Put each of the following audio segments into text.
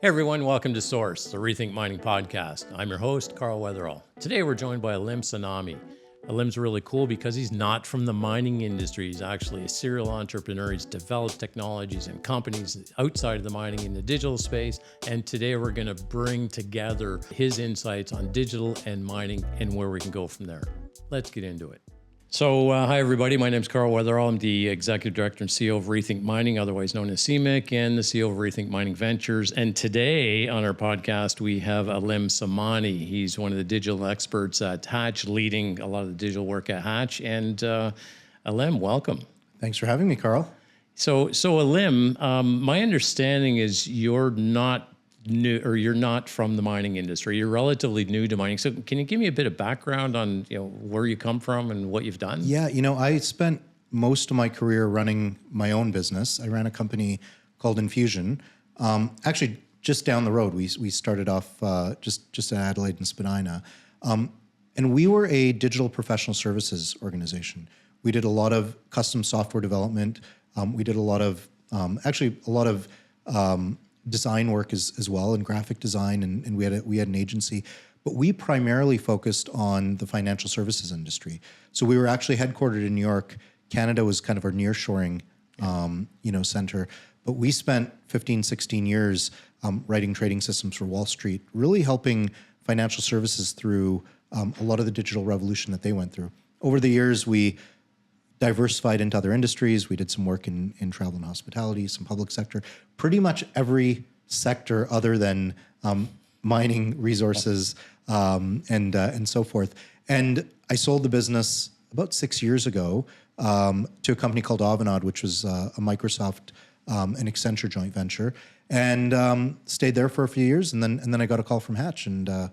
Hey everyone, welcome to Source, the ReThink Mining podcast. I'm your host, Carl Weatherell. Today we're joined by Alim Somani. Alim's really cool because he's not from the mining industry. He's actually a serial entrepreneur. He's developed technologies and companies outside of the mining in the digital space. And today we're going to bring together his insights on digital and mining and where we can go from there. Let's get into it. So, hi everybody. My name is Carl Weatherell. I'm the Executive Director and CEO of ReThink Mining, otherwise known as CMIC, and the CEO of ReThink Mining Ventures. And today on our podcast, we have Alim Somani. He's one of the digital experts at Hatch, leading a lot of the digital work at Hatch. And Alim, welcome. Thanks for having me, Carl. So Alim, my understanding is you're not new, or you're not from the mining industry. You're relatively new to mining. So can you give me a bit of background on where you come from and what you've done? Yeah, I spent most of my career running my own business. I ran a company called Infusion. Actually, just down the road, we started off just at Adelaide and Spadina. And we were a digital professional services organization. We did a lot of custom software development. We did a lot of design work as well, and graphic design, and we had an agency, but we primarily focused on the financial services industry. So we were actually headquartered in New York. Canada was kind of our nearshoring, center. But we spent 15, 16 years writing trading systems for Wall Street, really helping financial services through a lot of the digital revolution that they went through. Over the years, we diversified into other industries. We did some work in travel and hospitality, some public sector, pretty much every sector other than mining, resources, and so forth. And I sold the business about 6 years ago to a company called Avanade, which was a Microsoft and Accenture joint venture, and stayed there for a few years. And then I got a call from Hatch, and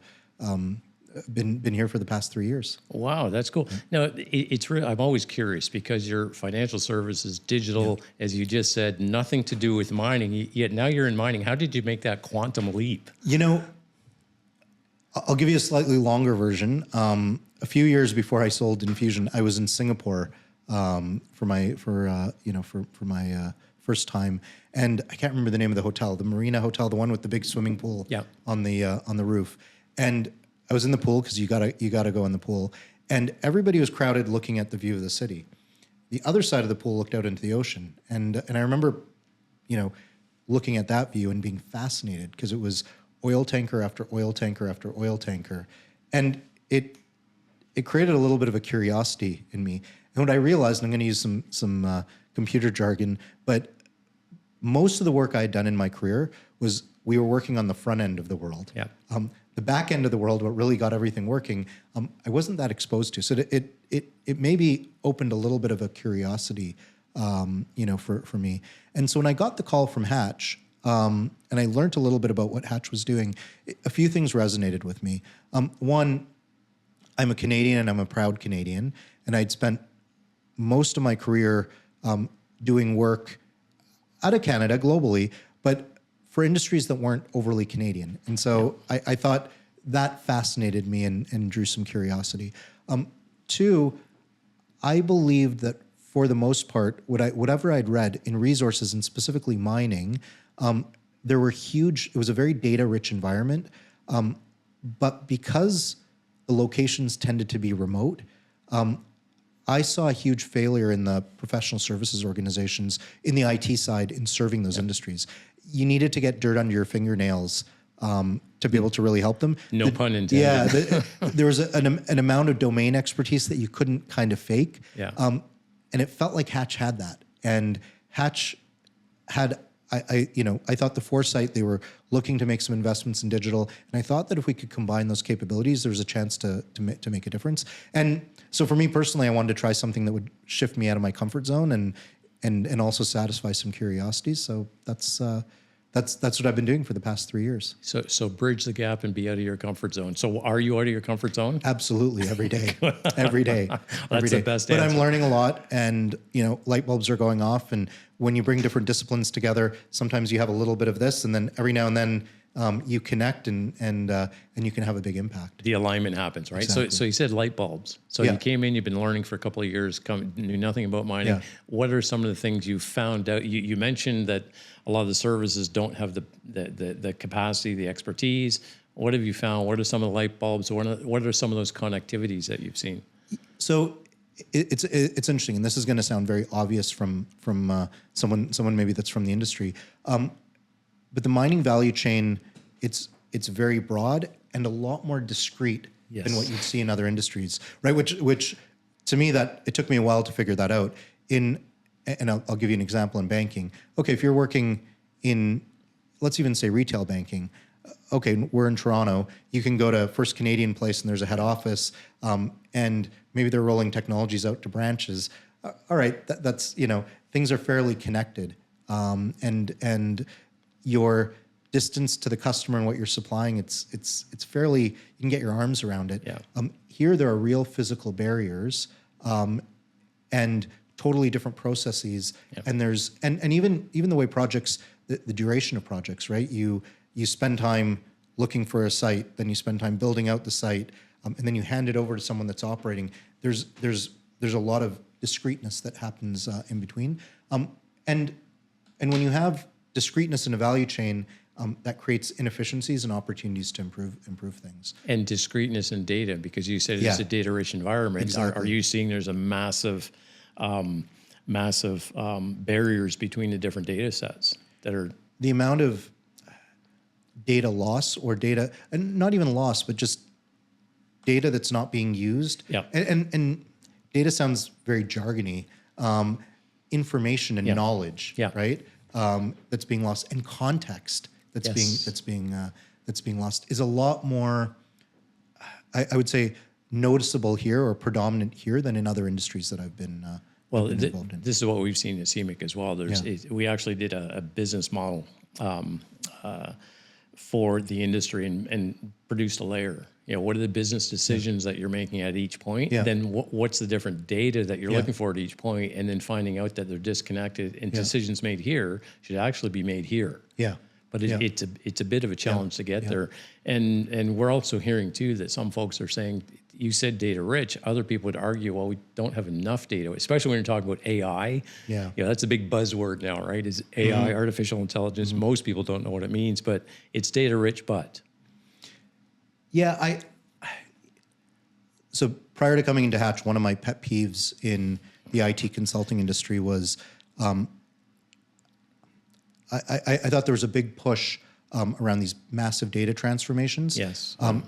been here for the past 3 years. Wow, that's cool. Now, it's really, I'm always curious because your financial services, digital, as you just said, nothing to do with mining, yet now you're in mining. How did you make that quantum leap? I'll give you a slightly longer version. A few years before I sold Infusion, I was in Singapore for my first time, and I can't remember the name of the hotel, the Marina Hotel, the one with the big swimming pool on the roof, and I was in the pool because you gotta go in the pool, and everybody was crowded looking at the view of the city. The other side of the pool looked out into the ocean, and I remember, looking at that view and being fascinated because it was oil tanker after oil tanker after oil tanker, and it created a little bit of a curiosity in me. And what I realized, and I'm going to use some computer jargon, but most of the work I had done in my career was we were working on the front end of the world. Yeah. The back end of the world, what really got everything working, I wasn't that exposed to. So it maybe opened a little bit of a curiosity, for me. And so when I got the call from Hatch, and I learned a little bit about what Hatch was doing, a few things resonated with me. One, I'm a Canadian and I'm a proud Canadian, and I'd spent most of my career doing work out of Canada globally, but for industries that weren't overly Canadian. And so I thought that fascinated me and drew some curiosity. Two, I believed that for the most part, whatever I'd read in resources and specifically mining, it was a very data-rich environment, but because the locations tended to be remote, I saw a huge failure in the professional services organizations in the IT side in serving those industries. You needed to get dirt under your fingernails to be able to really help them. No pun intended. Yeah, there was an amount of domain expertise that you couldn't kind of fake. Yeah. And it felt like Hatch had that. And Hatch had, I thought the foresight, they were looking to make some investments in digital. And I thought that if we could combine those capabilities, there was a chance to make a difference. And so for me personally, I wanted to try something that would shift me out of my comfort zone and also satisfy some curiosities. So that's what I've been doing for the past 3 years. So bridge the gap and be out of your comfort zone. So are you out of your comfort zone? Absolutely, every day, every day. That's the best answer. But I'm learning a lot, and light bulbs are going off. And when you bring different disciplines together, sometimes you have a little bit of this, and then every now and then you connect and you can have a big impact. The alignment happens, right? Exactly. So you said light bulbs. So Yeah. you came in, you've been learning for a couple of years, knew nothing about mining. Yeah. What are some of the things you found out? You mentioned that a lot of the services don't have the capacity, the expertise. What have you found? What are some of the light bulbs? What are some of those connectivities that you've seen? So it's interesting, and this is going to sound very obvious from someone maybe that's from the industry. But the mining value chain, it's very broad and a lot more discrete than what you'd see in other industries, right? Which to me, that it took me a while to figure that out. And I'll give you an example in banking. Okay, if you're working in, let's even say retail banking. Okay, we're in Toronto. You can go to First Canadian Place and there's a head office, and maybe they're rolling technologies out to branches. All right, that's things are fairly connected, and your distance to the customer and what you're supplying, it's fairly, you can get your arms around it. Yeah. Here there are real physical barriers, and totally different processes. Yeah. And there's and even the way projects, the duration of projects, right? You spend time looking for a site, then you spend time building out the site, and then you hand it over to someone that's operating. There's a lot of discreteness that happens in between, and when you have discreteness in a value chain, that creates inefficiencies and opportunities to improve things. And discreteness in data, because you said it's a data-rich environment. Exactly. Are you seeing there's a massive barriers between the different data sets that are... The amount of data loss or data, and not even loss, but just data that's not being used. Yeah. And data sounds very jargony. Information and knowledge, right? That's being lost, and context that's being lost is a lot more, I would say, noticeable here or predominant here than in other industries that I've been involved in. This is what we've seen at CMIC as well. We actually did a business model for the industry and produced a layer. What are the business decisions that you're making at each point? Yeah. Then what's the different data that you're looking for at each point, and then finding out that they're disconnected and decisions made here should actually be made here. Yeah. But it's a bit of a challenge to get there. And we're also hearing too that some folks are saying, you said data rich, other people would argue, well, we don't have enough data, especially when you're talking about AI. Yeah. That's a big buzzword now, right? Is AI, artificial intelligence. Most people don't know what it means, but it's data rich, but. Yeah, so prior to coming into Hatch, one of my pet peeves in the IT consulting industry was I thought there was a big push around these massive data transformations. Yes. And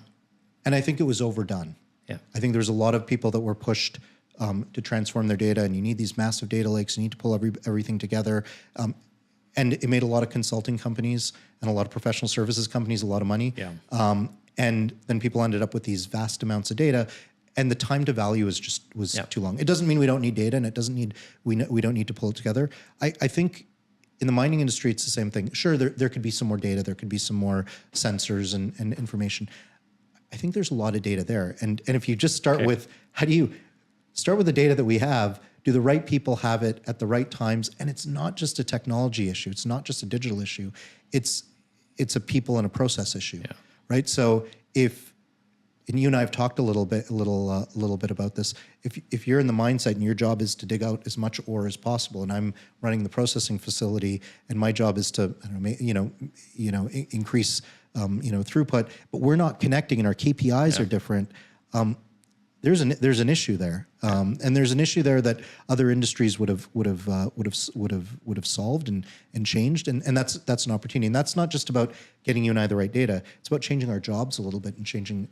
I think it was overdone. Yeah. I think there's a lot of people that were pushed to transform their data, and you need these massive data lakes, you need to pull everything together. And it made a lot of consulting companies and a lot of professional services companies a lot of money. Yeah. And then people ended up with these vast amounts of data, and the time to value was too long. It doesn't mean we don't need data, and it doesn't mean we don't need to pull it together. I think in the mining industry, it's the same thing. Sure, there could be some more data, there could be some more sensors and information. I think there's a lot of data there, and if you just start with, how do you start with the data that we have? Do the right people have it at the right times? And it's not just a technology issue. It's not just a digital issue. It's a people and a process issue. Yeah. Right. So and you and I have talked a little bit about this. If you're in the mindset and your job is to dig out as much ore as possible, and I'm running the processing facility, and my job is to increase throughput, but we're not connecting, and our KPIs are different. There's an issue there, and there's an issue there that other industries would have solved and changed, and that's an opportunity. And that's not just about getting you and I the right data. It's about changing our jobs a little bit and changing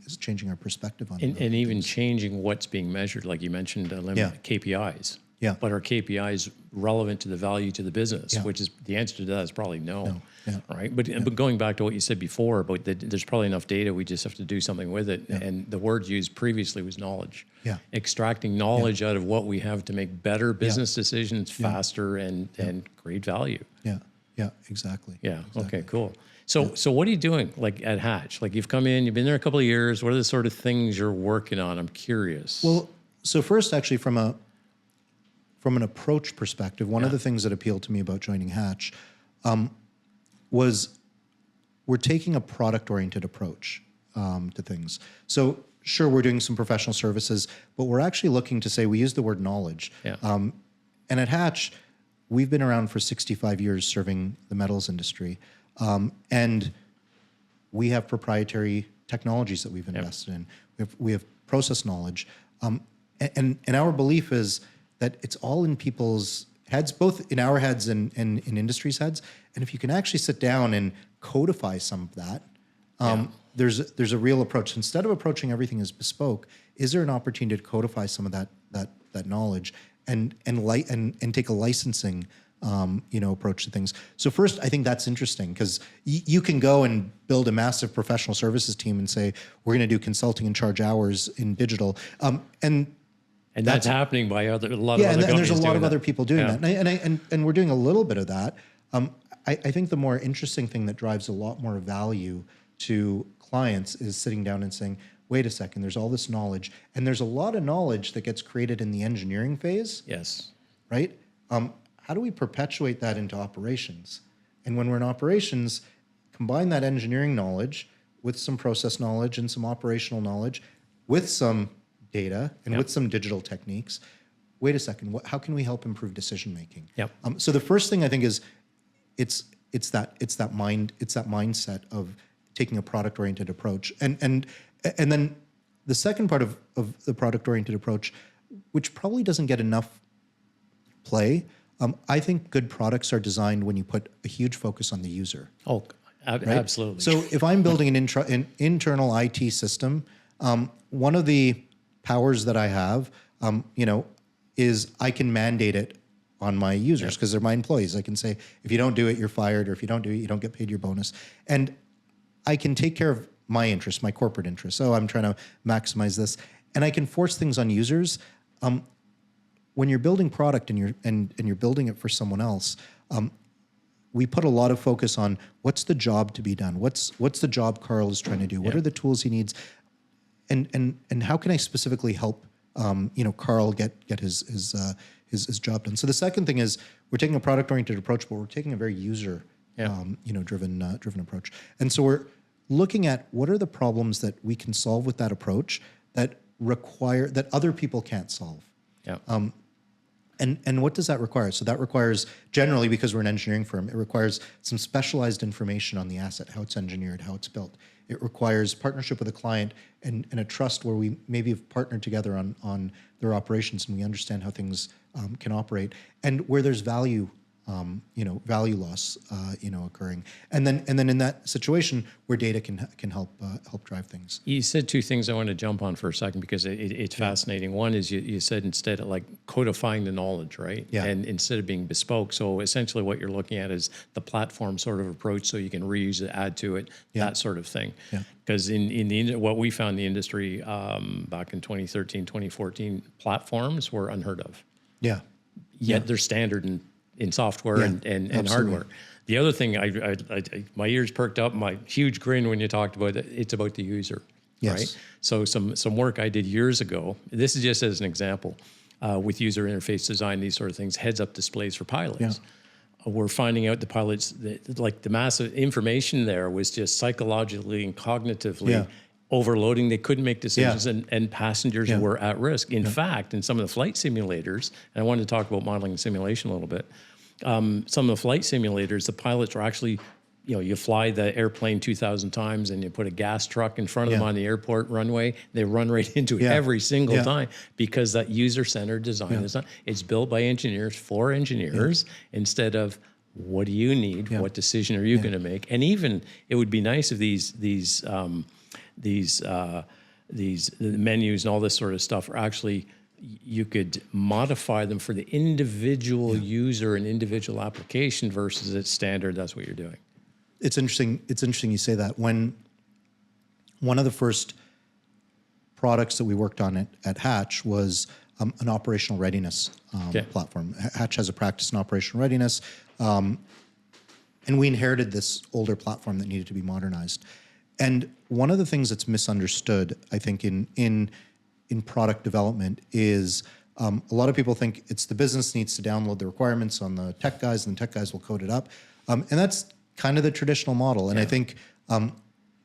our perspective on it. And even changing what's being measured, like you mentioned, KPIs. Yeah. But are KPIs relevant to the value to the business? Which is the answer to that is probably no. Yeah. Right. But going back to what you said before about there's probably enough data. We just have to do something with it. Yeah. And the word used previously was knowledge. Yeah. Extracting knowledge out of what we have to make better business decisions faster and great value. Yeah. Yeah. Exactly. Yeah. Exactly. Okay. Cool. So what are you doing like at Hatch? Like you've come in, you've been there a couple of years. What are the sort of things you're working on? I'm curious. Well, so first, actually, from an approach perspective, one of the things that appealed to me about joining Hatch was we're taking a product-oriented approach to things. So sure, we're doing some professional services, but we're actually looking to say, we use the word knowledge. Yeah. And at Hatch, we've been around for 65 years serving the metals industry. And we have proprietary technologies that we've invested in. We have process knowledge. And our belief is that it's all in people's heads, both in our heads and in industry's heads. And if you can actually sit down and codify some of that, there's a real approach. Instead of approaching everything as bespoke, is there an opportunity to codify some of that knowledge and take a licensing approach to things? So first, I think that's interesting, because you can go and build a massive professional services team and say, we're going to do consulting and charge hours in digital. And that's happening by a lot of other companies. And there's a lot of that. other people doing that. And we're doing a little bit of that. I think the more interesting thing that drives a lot more value to clients is sitting down and saying, wait a second, there's all this knowledge. And there's a lot of knowledge that gets created in the engineering phase. Yes. Right? How do we perpetuate that into operations? And when we're in operations, combine that engineering knowledge with some process knowledge and some operational knowledge with some data and with some digital techniques. Wait a second, how can we help improve decision making? Yep. So the first thing I think is it's that mindset of taking a product oriented approach, and then the second part of the product oriented approach, which probably doesn't get enough play. I think good products are designed when you put a huge focus on the user. Oh, right? Absolutely. So if I'm building an internal IT system, one of the powers that I have, is I can mandate it on my users because they're my employees. I can say, if you don't do it, you're fired, or if you don't do it, you don't get paid your bonus. And I can take care of my interests, my corporate interests. So I'm trying to maximize this. And I can force things on users. When you're building product and you're building it for someone else, we put a lot of focus on what's the job to be done. What's the job Carl is trying to do? What are the tools he needs? And how can I specifically help Carl get his job done? So the second thing is, we're taking a product oriented approach, but we're taking a very user driven approach. And so we're looking at what are the problems that we can solve with that approach that other people can't solve. Yeah. And what does that require? So that requires, generally, because we're an engineering firm, it requires some specialized information on the asset, how it's engineered, how it's built. It requires partnership with a client and a trust where we maybe have partnered together on their operations and we understand how things can operate, and where there's value loss occurring, and then in that situation where data can help drive things. You said two things I want to jump on for a second, because it's fascinating. One is you said, instead of like codifying the knowledge, right? Yeah. And instead of being bespoke. So essentially what you're looking at is the platform sort of approach, so you can reuse it, add to it, that sort of thing. Yeah. Because what we found in the industry back in 2013, 2014, platforms were unheard of. Yeah. Yet they're standard in software and hardware. The other thing, I my ears perked up, my huge grin when you talked about it. It's about the user, right? So some work I did years ago. This is just as an example, with user interface design, these sort of things, heads-up displays for pilots. Yeah. We're finding out the pilots, the massive information there was just psychologically and cognitively overloading. They couldn't make decisions, and passengers were at risk. In fact, in some of the flight simulators, and I wanted to talk about modeling and simulation a little bit, some of the flight simulators, the pilots were actually, you fly the airplane 2,000 times and you put a gas truck in front of them on the airport runway, they run right into it every single time, because that user-centered design is not, it's built by engineers for engineers instead of, what do you need? What decision are you going to make? And even, it would be nice if these menus and all this sort of stuff are actually, you could modify them for the individual user and individual application versus it's standard. That's what you're doing. It's interesting. It's interesting you say that. When one of the first products that we worked on at Hatch was an operational readiness platform. Hatch has a practice in operational readiness, and we inherited this older platform that needed to be modernized. And one of the things that's misunderstood, I think, in product development is a lot of people think it's the business needs to download the requirements on the tech guys, and the tech guys will code it up. And that's kind of the traditional model. And I think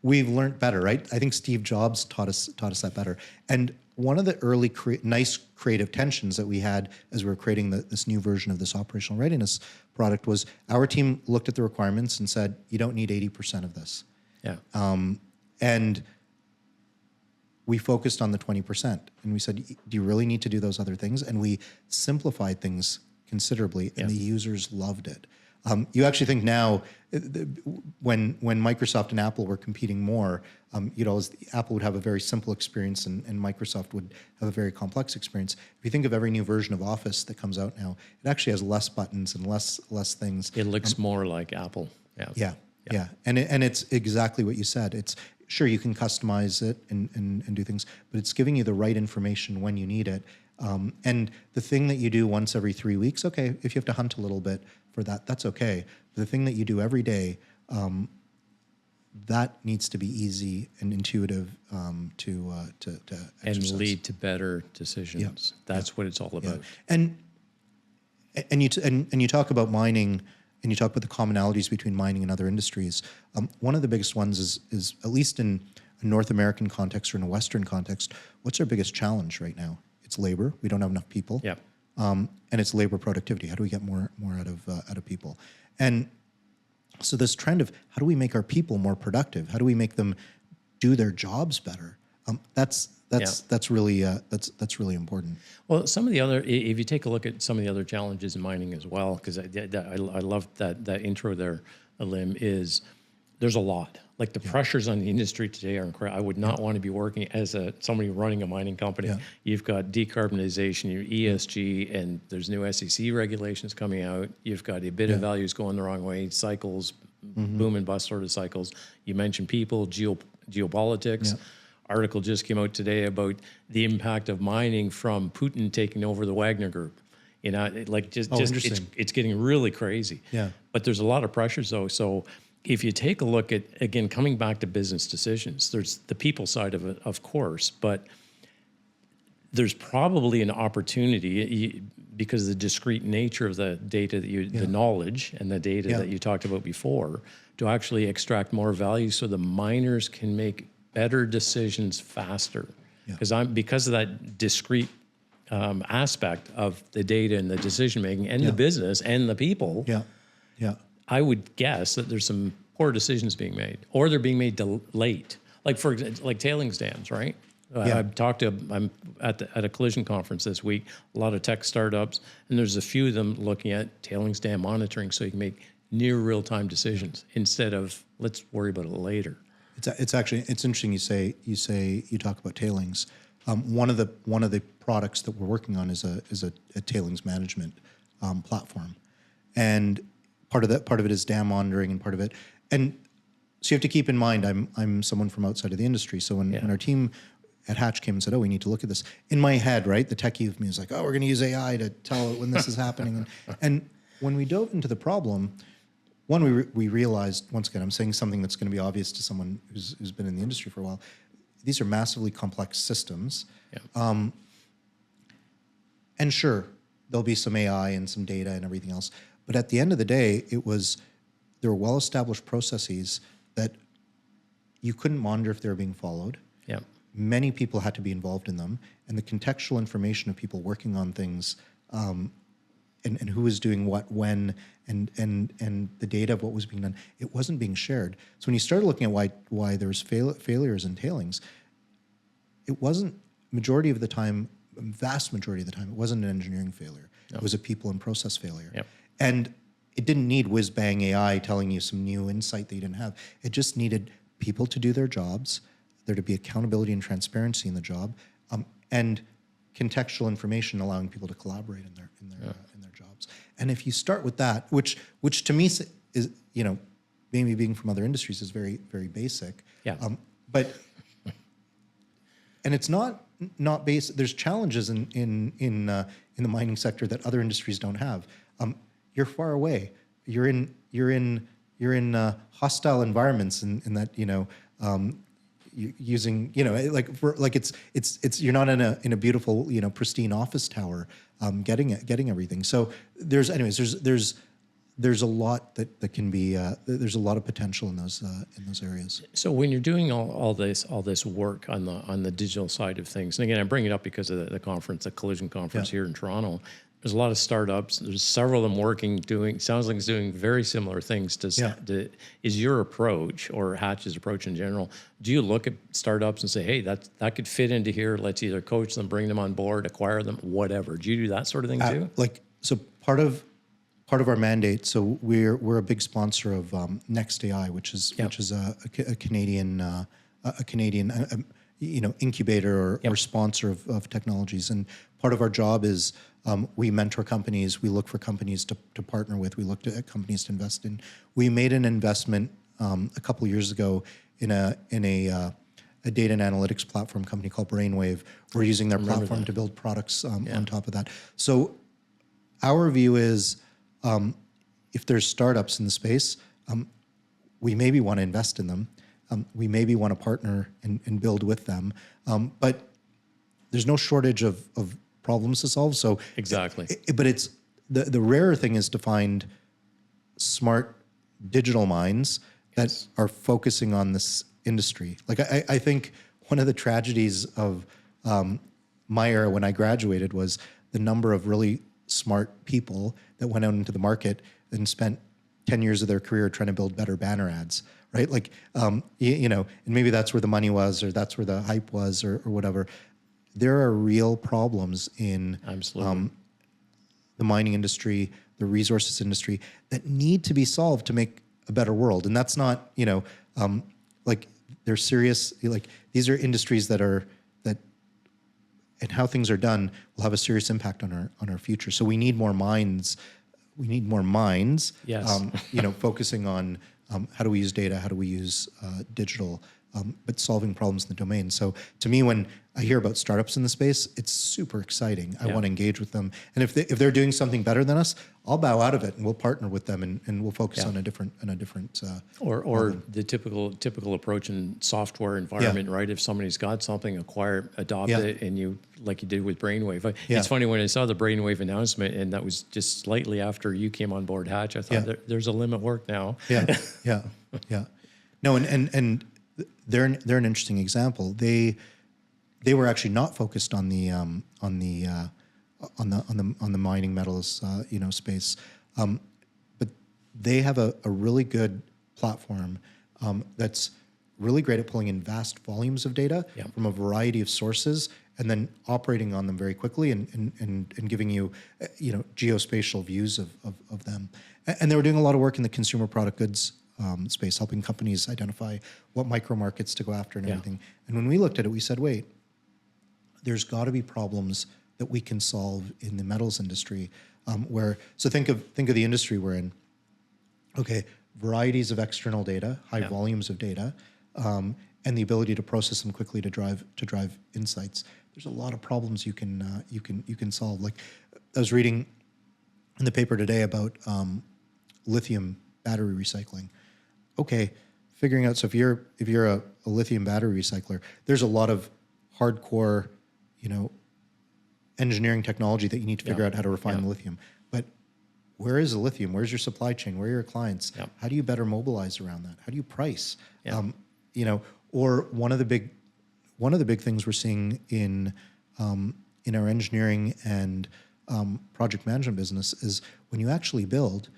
we've learned better, right? I think Steve Jobs taught us that better. And one of the early nice creative tensions that we had as we were creating this new version of this operational readiness product was our team looked at the requirements and said, you don't need 80% of this. Yeah. And we focused on the 20%. And we said, do you really need to do those other things? And we simplified things considerably, and the users loved it. You actually think now, when Microsoft and Apple were competing more, Apple would have a very simple experience and Microsoft would have a very complex experience. If you think of every new version of Office that comes out now, it actually has less buttons and less things. It looks more like Apple. Yeah. And it's exactly what you said. It's sure you can customize it and do things, but it's giving you the right information when you need it. And the thing that you do once every 3 weeks, okay, if you have to hunt a little bit for that, that's okay. But the thing that you do every day, that needs to be easy and intuitive to exercise. And lead to better decisions. That's what it's all about. And you talk about mining, and you talk about the commonalities between mining and other industries. One of the biggest ones is at least in a North American context or in a Western context, what's our biggest challenge right now? It's labor. We don't have enough people. Yeah. And it's labor productivity. How do we get more out of people? And so this trend of how do we make our people more productive? How do we make them do their jobs better? That's really important. Well, some of the other, if you take a look at some of the other challenges in mining as well, because I love that intro there, Alim, is there's a lot. Like the pressures on the industry today are incredible. I would not want to be working as somebody running a mining company. Yeah. You've got decarbonization, your ESG, and there's new SEC regulations coming out. You've got EBITDA values going the wrong way, cycles, boom and bust sort of cycles. You mentioned people, geopolitics. Yeah. Article just came out today about the impact of mining from Putin taking over the Wagner Group. It's getting really crazy. Yeah. But there's a lot of pressures though. So if you take a look at, again, coming back to business decisions, there's the people side of it, of course, but there's probably an opportunity because of the discrete nature of the data that the knowledge and the data that you talked about before, to actually extract more value so the miners can make better decisions faster. Because of that discrete aspect of the data and the decision making and the business and the people. I would guess that there's some poor decisions being made, or they're being made late. Like for example, like tailings dams, right? I'm at a collision conference this week. A lot of tech startups, and there's a few of them looking at tailings dam monitoring, so you can make near real-time decisions instead of let's worry about it later. It's interesting you talk about tailings. One of the products that we're working on is a tailings management platform, and part of it is dam monitoring, and part of it, and so you have to keep in mind I'm someone from outside of the industry. So when our team at Hatch came and said, "Oh, we need to look at this," in my head, right, the techie of me is like, "Oh, we're going to use AI to tell it when this is happening," and when we dove into the problem. One, we realized, once again, I'm saying something that's going to be obvious to someone who's been in the industry for a while. These are massively complex systems. And sure, there'll be some AI and some data and everything else. But at the end of the day, there were well-established processes that you couldn't monitor if they were being followed. Many people had to be involved in them. And the contextual information of people working on things and who was doing what when and the data of what was being done, it wasn't being shared. So when you started looking at why there was failures in tailings, it wasn't majority of the time, vast majority of the time, it wasn't an engineering failure. It was a people and process failure. And it didn't need whiz-bang AI telling you some new insight that you didn't have. It just needed people to do their jobs, there to be accountability and transparency in the job, and contextual information allowing people to collaborate in their jobs. And if you start with that, which to me is, maybe being from other industries is very, very basic. But and it's not basic. There's challenges in the mining sector that other industries don't have. You're far away. You're in hostile environments in that using it's you're not in a beautiful pristine office tower getting everything. So there's there's a lot that can be. There's a lot of potential in those areas. So when you're doing all this work on the digital side of things, and again, I bring it up because of the conference, the Collision conference here in Toronto. There's a lot of startups. There's several of them sounds like it's doing very similar things. Is your approach, or Hatch's approach in general, do you look at startups and say, hey, that could fit into here. Let's either coach them, bring them on board, acquire them, whatever. Do you do that sort of thing too? So part of our mandate. So we're a big sponsor of Next AI, which is a Canadian incubator or sponsor of technologies. And part of our job is we mentor companies. We look for companies to partner with. We look at companies to invest in. We made an investment a couple of years ago in a data and analytics platform company called Brainwave. We're using their platform to build products on top of that. So our view is, if there's startups in the space, we maybe want to invest in them. We maybe want to partner and build with them. But there's no shortage of problems to solve. So exactly. But it's the rarer thing is to find smart digital minds that are focusing on this industry. Like I think one of the tragedies of my era when I graduated was the number of really smart people that went out into the market and spent 10 years of their career trying to build better banner ads, right? Like, and maybe that's where the money was, or that's where the hype was, or whatever. There are real problems in the mining industry, the resources industry, that need to be solved to make a better world. And that's not, they're serious, these are industries that and how things are done will have a serious impact on our future. So we need more minds. We need more minds. Yes. Focusing on how do we use data, how do we use digital, but solving problems in the domain. So to me, when I hear about startups in the space, it's super exciting. I want to engage with them, and if they're doing something better than us, I'll bow out of it and we'll partner with them and we'll focus on a different or the typical approach in software environment, right? If somebody's got something, adopt it, and you, like you did with Brainwave. It's funny, when I saw the Brainwave announcement, and that was just slightly after you came on board, Hatch, I thought there's a limit work now. Yeah. No, and they're an interesting example. They were actually not focused on the mining metals space, but they have a really good platform that's really great at pulling in vast volumes of data from a variety of sources, and then operating on them very quickly and giving you geospatial views of them. And they were doing a lot of work in the consumer product goods space, helping companies identify what micro markets to go after and everything. And when we looked at it, we said, wait, there's got to be problems that we can solve in the metals industry. So think of the industry we're in. Okay, varieties of external data, high volumes of data, and the ability to process them quickly to drive insights. There's a lot of problems you can solve. Like, I was reading in the paper today about lithium battery recycling. Okay, figuring out, so if you're a lithium battery recycler, there's a lot of hardcore, engineering technology that you need to figure out how to refine the lithium. But where is the lithium? Where's your supply chain? Where are your clients? How do you better mobilize around that? How do you price? Or one of the big things we're seeing in our engineering and project management business is when you actually build,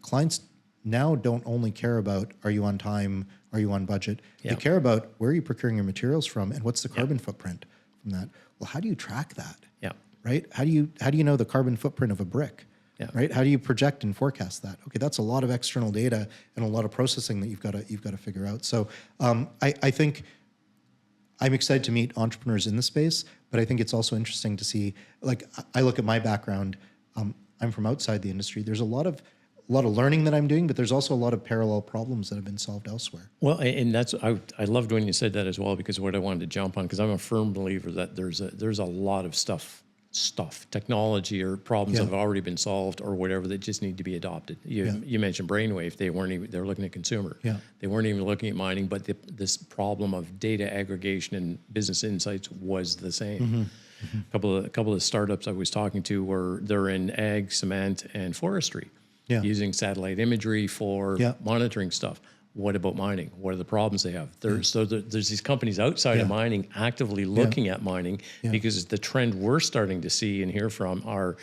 clients now don't only care about, are you on time, are you on budget? They care about, where are you procuring your materials from, and what's the carbon footprint from that? Well, how do you track that? Right? How do you know the carbon footprint of a brick? Right? How do you project and forecast that? Okay, that's a lot of external data and a lot of processing that you've got to figure out. So I think I'm excited to meet entrepreneurs in the space, but I think it's also interesting to see, like, I look at my background, I'm from outside the industry. There's a lot of learning that I'm doing, but there's also a lot of parallel problems that have been solved elsewhere. Well, and that's, I loved when you said that as well, because what I wanted to jump on, because I'm a firm believer that there's a lot of stuff, technology or problems that have already been solved or whatever that just need to be adopted. You mentioned Brainwave. They were looking at consumer. They weren't even looking at mining, but this problem of data aggregation and business insights was the same. A couple of startups I was talking to they're in ag, cement, and forestry. Yeah. using satellite imagery for Yeah. monitoring stuff. What about mining? What are the problems they have? There's these companies outside of mining actively looking at mining because the trend we're starting to see and hear from are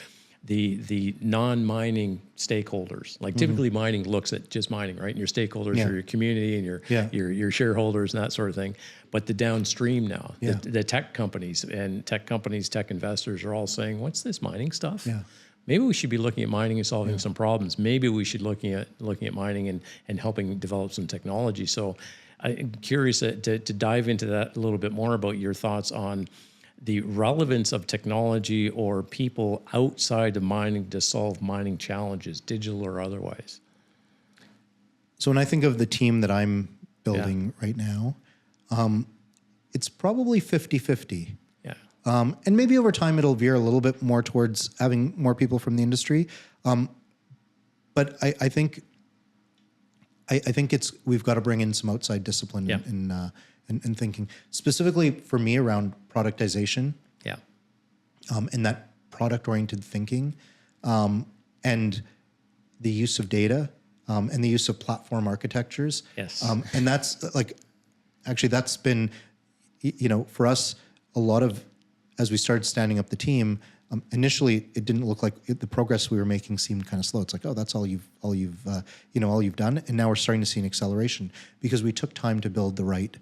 the non-mining stakeholders. Like typically mining looks at just mining, right? And your stakeholders are your community and your shareholders and that sort of thing. But the downstream now, the tech companies, tech investors are all saying, what's this mining stuff? Yeah. Maybe we should be looking at mining and solving some problems. Maybe we should looking at mining and helping develop some technology. So I'm curious to dive into that a little bit more about your thoughts on the relevance of technology or people outside of mining to solve mining challenges, digital or otherwise. So when I think of the team that I'm building right now, it's probably 50-50. Yeah. And maybe over time it'll veer a little bit more towards having more people from the industry. But I think we've got to bring in some outside discipline in thinking, specifically for me around productization. Yeah. And that product-oriented thinking, and the use of data, and the use of platform architectures. Yes. And that's that's been, for us, a lot of, as we started standing up the team, initially it didn't look like the progress we were making seemed kind of slow. It's like, oh, that's all you've done. And now we're starting to see an acceleration because we took time to build the right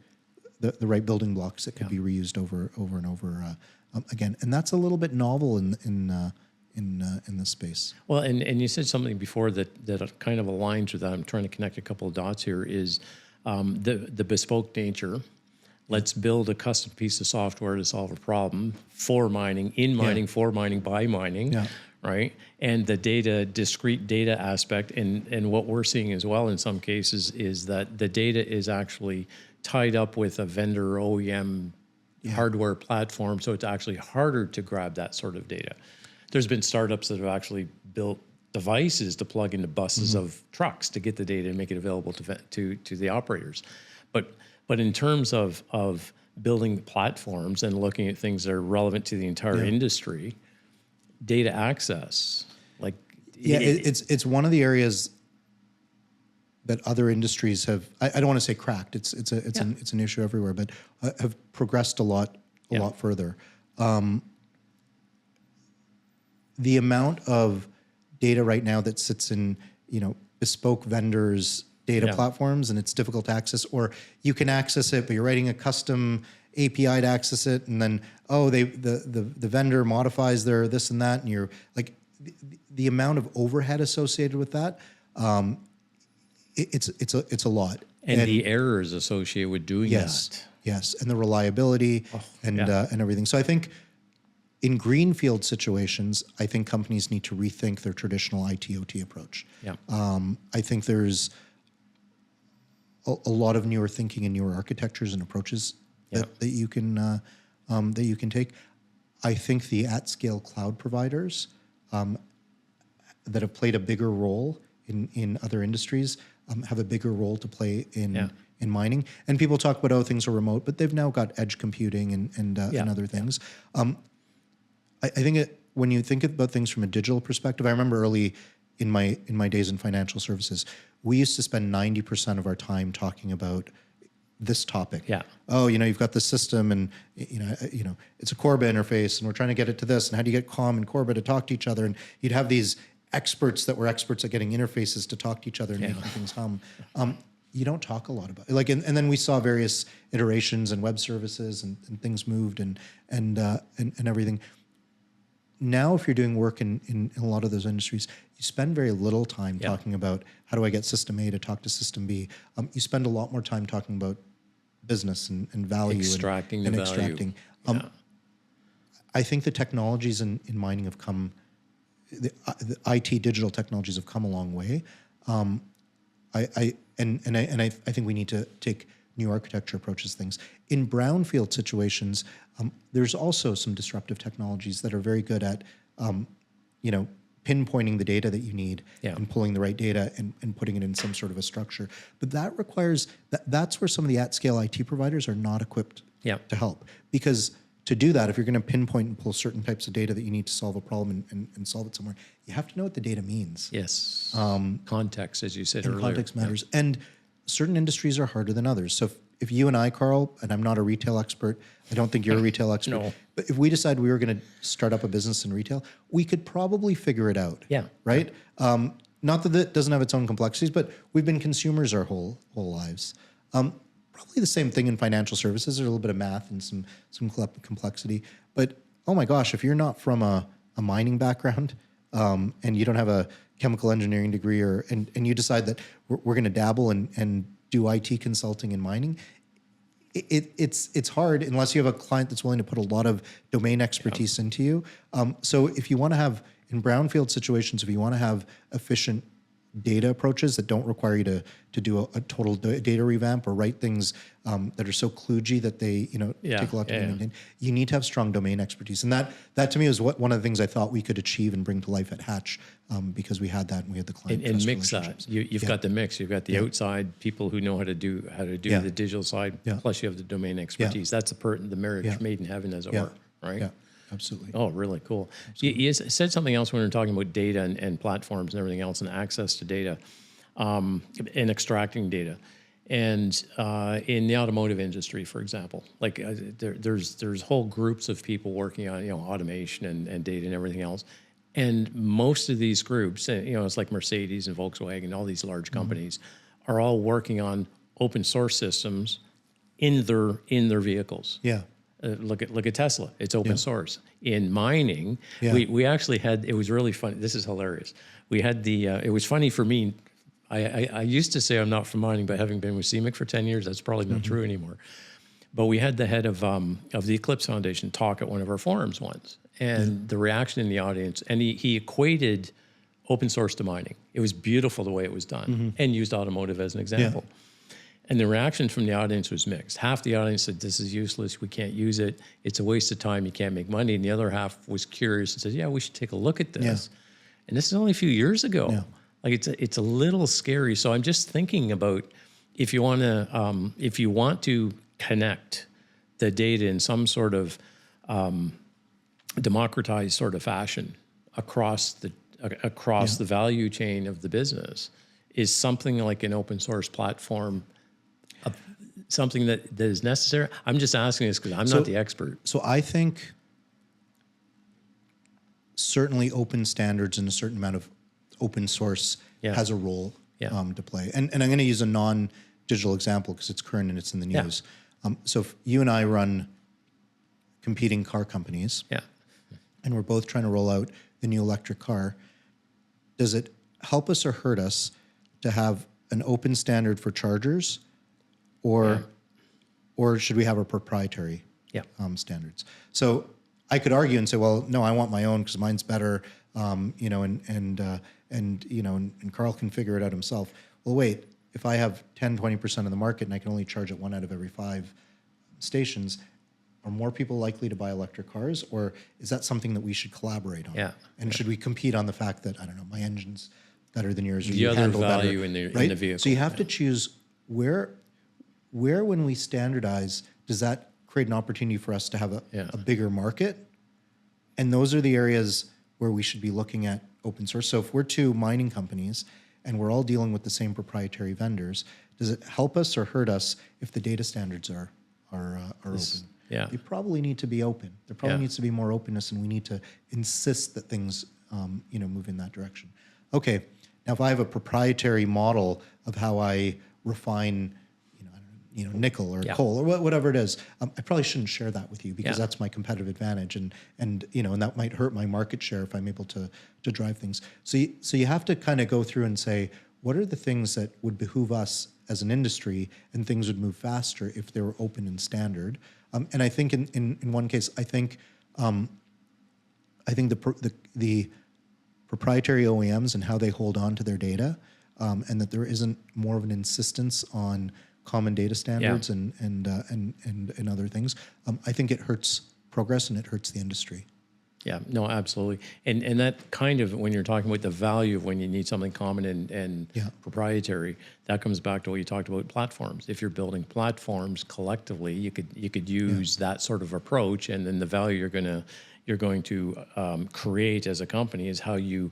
building blocks that could be reused over and over again. And that's a little bit novel in this space. Well, and you said something before that kind of aligns with that. I'm trying to connect a couple of dots here. Is the bespoke nature. Let's build a custom piece of software to solve a problem for mining, for mining, by mining, right? And the discrete data aspect, and what we're seeing as well in some cases is that the data is actually tied up with a vendor OEM hardware platform, so it's actually harder to grab that sort of data. There's been startups that have actually built devices to plug into buses of trucks to get the data and make it available to the operators. But in terms of building platforms and looking at things that are relevant to the entire industry, data access, it's one of the areas that other industries have. I don't want to say cracked. It's an issue everywhere, but have progressed a lot further. The amount of data right now that sits in bespoke vendors' data platforms, and it's difficult to access, or you can access it, but you're writing a custom API to access it, and then the vendor modifies their this and that, and you're like the amount of overhead associated with that. It's a lot, and the errors associated with doing that. Yes, and the reliability and everything. So I think in greenfield situations, I think companies need to rethink their traditional IT/OT approach. Yeah. I think there's a lot of newer thinking and newer architectures and approaches that you can take. I think the at-scale cloud providers that have played a bigger role in other industries have a bigger role to play in mining. And people talk about things are remote, but they've now got edge computing and other things. I think when you think about things from a digital perspective, I remember early in my days in financial services, we used to spend 90% of our time talking about this topic. Yeah. Oh, you've got the system, and it's a Corba interface, and we're trying to get it to this, and how do you get COM and Corba to talk to each other? And you'd have these experts that were experts at getting interfaces to talk to each other and making things hum. You don't talk a lot about it. And then we saw various iterations and web services and things moved and everything. Now, if you're doing work in a lot of those industries, you spend very little time talking about how do I get system A to talk to system B. You spend a lot more time talking about business and value. Extracting and the extracting. value. I think the technologies in mining have come, the IT digital technologies have come a long way. I think we need to take new architecture approaches to things. In brownfield situations, there's also some disruptive technologies that are very good at, pinpointing the data that you need and pulling the right data and putting it in some sort of a structure. But that requires, that's where some of the at-scale IT providers are not equipped to help. Because to do that, if you're going to pinpoint and pull certain types of data that you need to solve a problem and solve it somewhere, you have to know what the data means. Yes. Context, as you said And earlier. context matters. Yeah. And certain industries are harder than others. So if you and I, Carl, and I'm not a retail expert, I don't think you're a retail expert. No. But if we decide we were going to start up a business in retail, we could probably figure it out. Yeah. Right? Not that it doesn't have its own complexities, but we've been consumers our whole lives. Probably the same thing in financial services. There's a little bit of math and some complexity. But oh my gosh, if you're not from a mining background and you don't have a chemical engineering degree and you decide that we're going to dabble and do IT consulting and mining, it's hard unless you have a client that's willing to put a lot of domain expertise into you. So if you want to have, in brownfield situations, if you want to have efficient data approaches that don't require you to do a total data revamp or write things that are so kludgy that they take a lot to maintain. You need to have strong domain expertise, and that to me is one of the things I thought we could achieve and bring to life at Hatch because we had that and we had the client and mix that. You've got the mix. You've got the outside people who know how to do the digital side. Plus you have the domain expertise. That's the marriage made in heaven, as it were. Right. Yeah. Absolutely. Oh, really cool. You said something else when we were talking about data and platforms and everything else and access to data and extracting data. And in the automotive industry, for example, like there's whole groups of people working on automation and data and everything else. And most of these groups, it's like Mercedes and Volkswagen, all these large companies are all working on open source systems in their vehicles. Yeah. Look at Tesla. It's open source. In mining, we actually had, it was really funny. This is hilarious. We had it was funny for me. I used to say I'm not from mining, but having been with CMIC for 10 years, that's probably not true anymore. But we had the head of the Eclipse Foundation talk at one of our forums once, and the reaction in the audience, and he equated open source to mining. It was beautiful the way it was done, and used automotive as an example. Yeah. And the reaction from the audience was mixed. Half the audience said, this is useless, we can't use it, it's a waste of time, you can't make money. And the other half was curious and said, yeah, we should take a look at this. Yeah. And this is only a few years ago. Yeah. Like it's a little scary. So I'm just thinking about if you want to connect the data in some sort of democratized sort of fashion across the value chain of the business, is something like an open source platform something that is necessary? I'm just asking this because I'm not the expert. So I think certainly open standards and a certain amount of open source has a role to play. And I'm going to use a non-digital example because it's current and it's in the news. So if you and I run competing car companies and we're both trying to roll out the new electric car, does it help us or hurt us to have an open standard for chargers, or should we have our proprietary standards? So I could argue and say, well, no, I want my own because mine's better, and Carl can figure it out himself. Well, wait, if I have 10, 20% of the market and I can only charge at 1 out of every 5 stations, are more people likely to buy electric cars, or is that something that we should collaborate on? Yeah. And should we compete on the fact that, I don't know, my engine's better than yours, or the other value better, in the vehicle? So you have to choose where when we standardize, does that create an opportunity for us to have a bigger market? And those are the areas where we should be looking at open source. So if we're two mining companies and we're all dealing with the same proprietary vendors, does it help us or hurt us if the data standards are open? Yeah. They probably need to be open. There probably needs to be more openness, and we need to insist that things move in that direction. Okay, now if I have a proprietary model of how I refine nickel or coal or whatever it is, I probably shouldn't share that with you because that's my competitive advantage, and that might hurt my market share if I'm able to drive things. So you have to kind of go through and say, what are the things that would behoove us as an industry, and things would move faster if they were open and standard. And I think in one case, I think the proprietary OEMs and how they hold on to their data, and that there isn't more of an insistence on common data standards and other things. I think it hurts progress and it hurts the industry. Yeah, no, absolutely. And that kind of, when you're talking about the value of when you need something common and proprietary, that comes back to what you talked about platforms. If you're building platforms collectively, you could use that sort of approach, and then the value you're going to create as a company is how you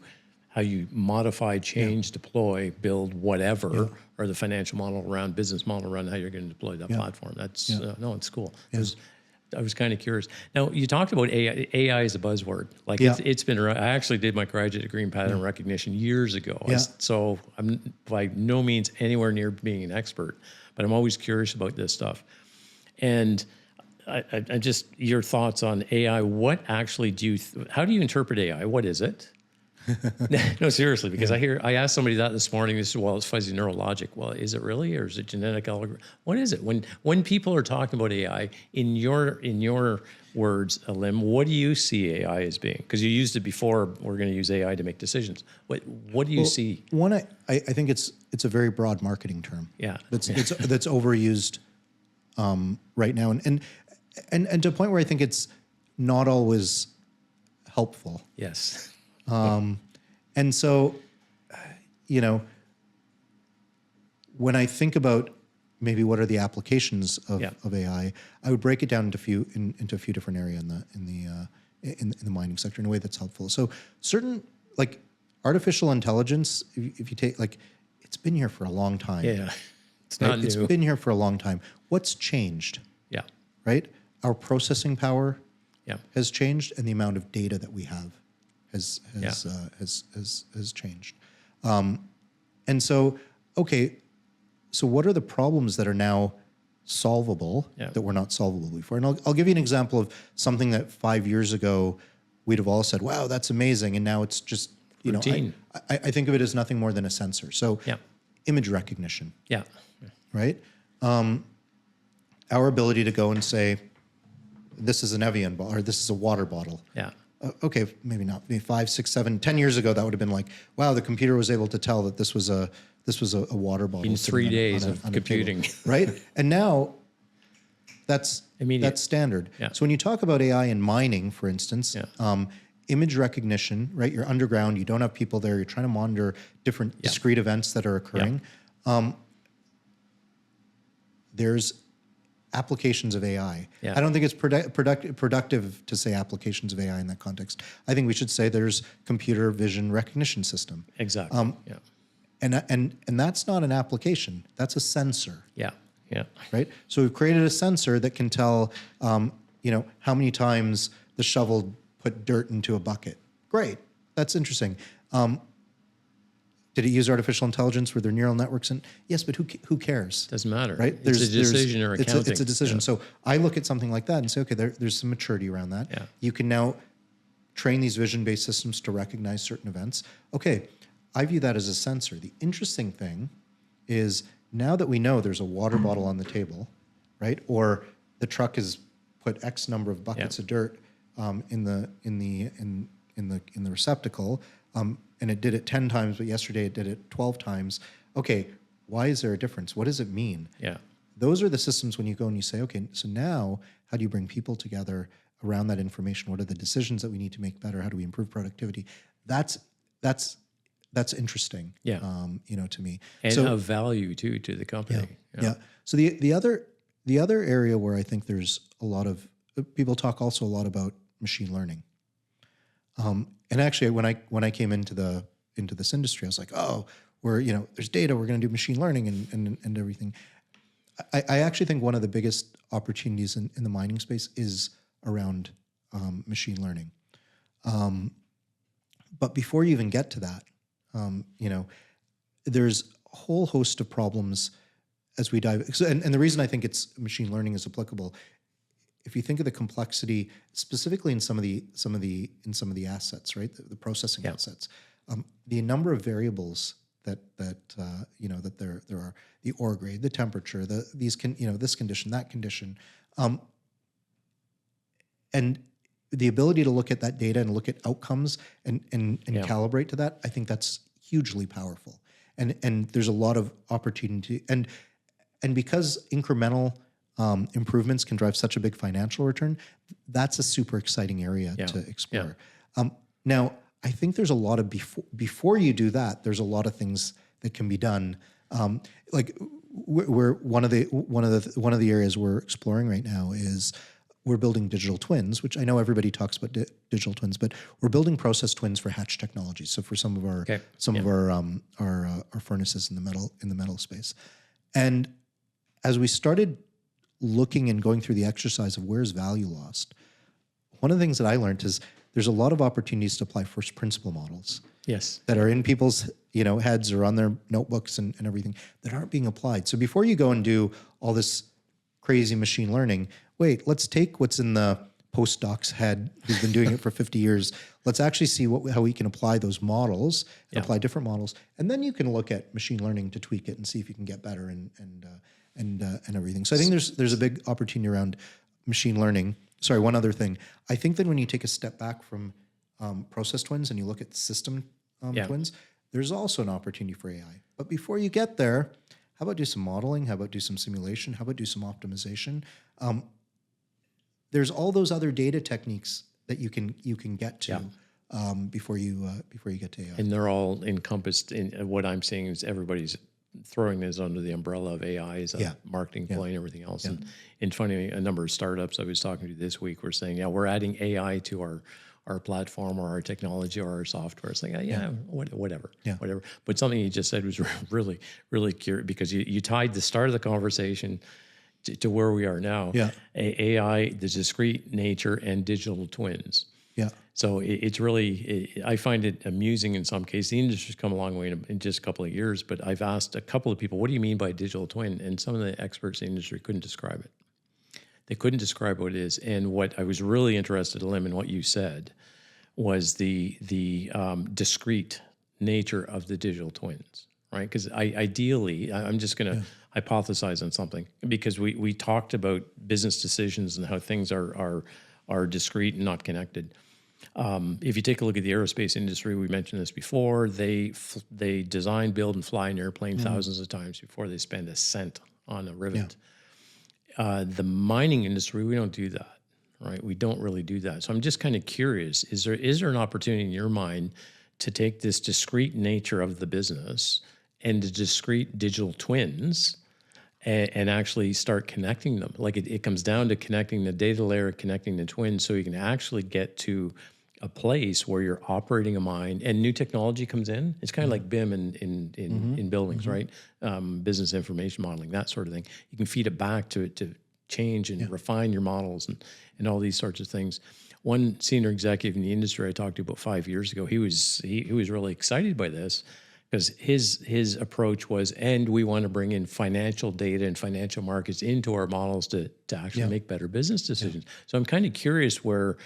modify, change, deploy, build whatever, or the financial model around, business model around how you're going to deploy that platform. That's no, it's cool. I was kind of curious. Now, you talked about AI. AI is a buzzword. Like it's been around. I actually did my graduate degree in pattern recognition years ago. So I'm by no means anywhere near being an expert, but I'm always curious about this stuff. And I just, your thoughts on AI. What actually how do you interpret AI? What is it? No, seriously, because I asked somebody that this morning. They said, well, it's fuzzy neurologic. Well, is it really, or is it genetic algorithm? What is it? When people are talking about AI, in your words, Alim, what do you see AI as being? Because you used it before. We're going to use AI to make decisions. What do you see? One, I think it's a very broad marketing term. Yeah, that's overused right now, and to a point where I think it's not always helpful. Yes. And so, when I think about maybe what are the applications of AI, I would break it down into a few different areas in the mining sector in a way that's helpful. So certain, like artificial intelligence, if you take, like, it's been here for a long time. Yeah. It's not new. It's been here for a long time. What's changed? Yeah. Right? Our processing power has changed, and the amount of data that we have has changed. And so, okay, so what are the problems that are now solvable that were not solvable before? And I'll give you an example of something that 5 years ago we'd have all said, wow, that's amazing. And now it's just, routine. I think of it as nothing more than a sensor. So image recognition. Yeah. Right? Our ability to go and say, this is an Evian bottle, or this is a water bottle. Yeah. Okay, maybe not. Maybe 5, 6, 7, 10 years ago, that would have been like, wow, the computer was able to tell that this was a water bottle in 3 days of computing, right? And now that's standard. Yeah. So when you talk about AI in mining, for instance, image recognition, right? You're underground, you don't have people there, you're trying to monitor different discrete events that are occurring. There's applications of AI. Yeah. I don't think it's productive to say applications of AI in that context. I think we should say there's computer vision recognition system. Exactly. And that's not an application. That's a sensor. Yeah. Yeah. Right. So we've created a sensor that can tell, how many times the shovel put dirt into a bucket. Great. That's interesting. Did it use artificial intelligence? Were there neural networks? And yes, but who cares? Doesn't matter. Right? It's a decision or accounting. It's a decision. Yeah. So I look at something like that and say, okay, there's some maturity around that. Yeah. You can now train these vision-based systems to recognize certain events. Okay, I view that as a sensor. The interesting thing is now that we know there's a water bottle on the table, right? Or the truck has put X number of buckets of dirt in the receptacle. And it did it 10 times, but yesterday it did it 12 times. Okay, why is there a difference? What does it mean? Yeah. Those are the systems when you go and you say, okay, so now how do you bring people together around that information? What are the decisions that we need to make better? How do we improve productivity? That's interesting. Yeah. To me. And of value too to the company. Yeah. So the other area where I think there's a lot of people talk also a lot about machine learning. And actually, when I came into this industry, I was like, oh, there's data, we're going to do machine learning and everything. I actually think one of the biggest opportunities in the mining space is around machine learning. But before you even get to that, there's a whole host of problems as we dive. And the reason I think it's machine learning is applicable, if you think of the complexity, specifically in some of the assets, right, the processing assets, the number of variables that there are, the ore grade, the temperature, this condition, that condition, and the ability to look at that data and look at outcomes and calibrate to that, I think that's hugely powerful. And there's a lot of opportunity, and because incremental improvements can drive such a big financial return, that's a super exciting area to explore. Now, I think there's a lot of before you do that, there's a lot of things that can be done. Like we're one of the areas we're exploring right now is we're building digital twins, which I know everybody talks about digital twins, but we're building process twins for Hatch Technologies. So for some of our our furnaces in the metal space, and as we started looking and going through the exercise of where's value lost, one of the things that I learned is there's a lot of opportunities to apply first principle models. Yes. That are in people's heads or on their notebooks and everything that aren't being applied. So before you go and do all this crazy machine learning, wait, let's take what's in the postdoc's head who's been doing it for 50 years. Let's actually see how we can apply those models, apply different models, and then you can look at machine learning to tweak it and see if you can get better and everything. So I think there's a big opportunity around machine learning. Sorry, one other thing. I think that when you take a step back from process twins and you look at system twins, there's also an opportunity for AI. But before you get there, how about do some modeling? How about do some simulation? How about do some optimization? There's all those other data techniques that you can get to before you get to AI. And they're all encompassed in what I'm seeing is everybody's throwing this under the umbrella of AI as a marketing play and everything else. And funny, a number of startups I was talking to this week were saying, we're adding AI to our platform or our technology or our software. It's like, whatever. But something you just said was really, really curious because you tied the start of the conversation to where we are now. AI, the discrete nature, and digital twins. So it's really, I find it amusing in some cases. The industry's come a long way in just a couple of years, but I've asked a couple of people, what do you mean by digital twin? And some of the experts in the industry couldn't describe it. They couldn't describe what it is. And what I was really interested, Alim, in what you said was the discrete nature of the digital twins, right? Because ideally, I'm just going to hypothesize on something because we talked about business decisions and how things are discrete and not connected. If you take a look at the aerospace industry, we mentioned this before, they design, build, and fly an airplane thousands of times before they spend a cent on a rivet. The mining industry, we don't do that, right? We don't really do that. So I'm just kind of curious, is there an opportunity in your mind to take this discrete nature of the business and the discrete digital twins and actually start connecting them? Like it comes down to connecting the data layer, connecting the twins, so you can actually get to a place where you're operating a mine and new technology comes in. It's kind of like BIM in buildings, right? Business information modeling, that sort of thing. You can feed it back to change and refine your models and all these sorts of things. One senior executive in the industry I talked to about 5 years ago, he was really excited by this because his approach was, and we want to bring in financial data and financial markets into our models to actually make better business decisions. So I'm kind of curious where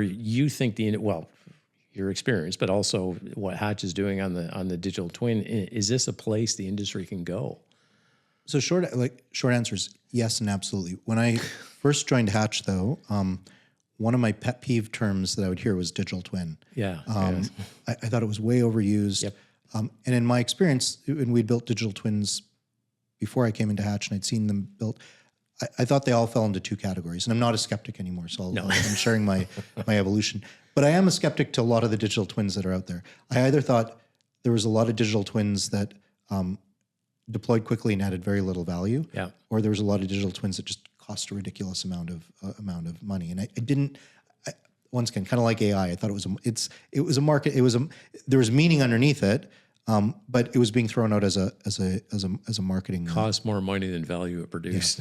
you think your experience, but also what Hatch is doing on the digital twin. Is this a place the industry can go? So short answer is yes and absolutely. When I first joined Hatch, though, one of my pet peeve terms that I would hear was digital twin. I thought it was way overused. And in my experience, when we built digital twins before I came into Hatch and I'd seen them built, I thought they all fell into two categories. And I'm not a skeptic anymore, so I'm sharing my evolution. But I am a skeptic to a lot of the digital twins that are out there. I either thought there was a lot of digital twins that deployed quickly and added very little value, or there was a lot of digital twins that just cost a ridiculous amount of money. And I didn't. Once again, kind of like AI, I thought it was a market. There was meaning underneath it, but it was being thrown out as a marketing cost more money than value it produced.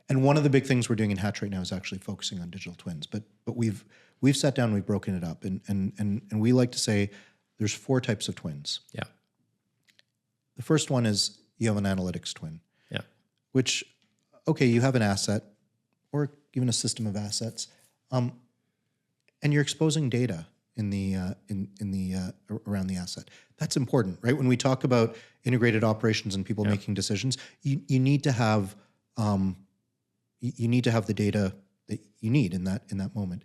And one of the big things we're doing in Hatch right now is actually focusing on digital twins. But we've sat down, we've broken it up, and we like to say there's 4 types of twins. The first one is you have an analytics twin. Which, you have an asset or even a system of assets, and you're exposing data in the around the asset. That's important, right? When we talk about integrated operations and people making decisions, you need to have the data that you need in that moment.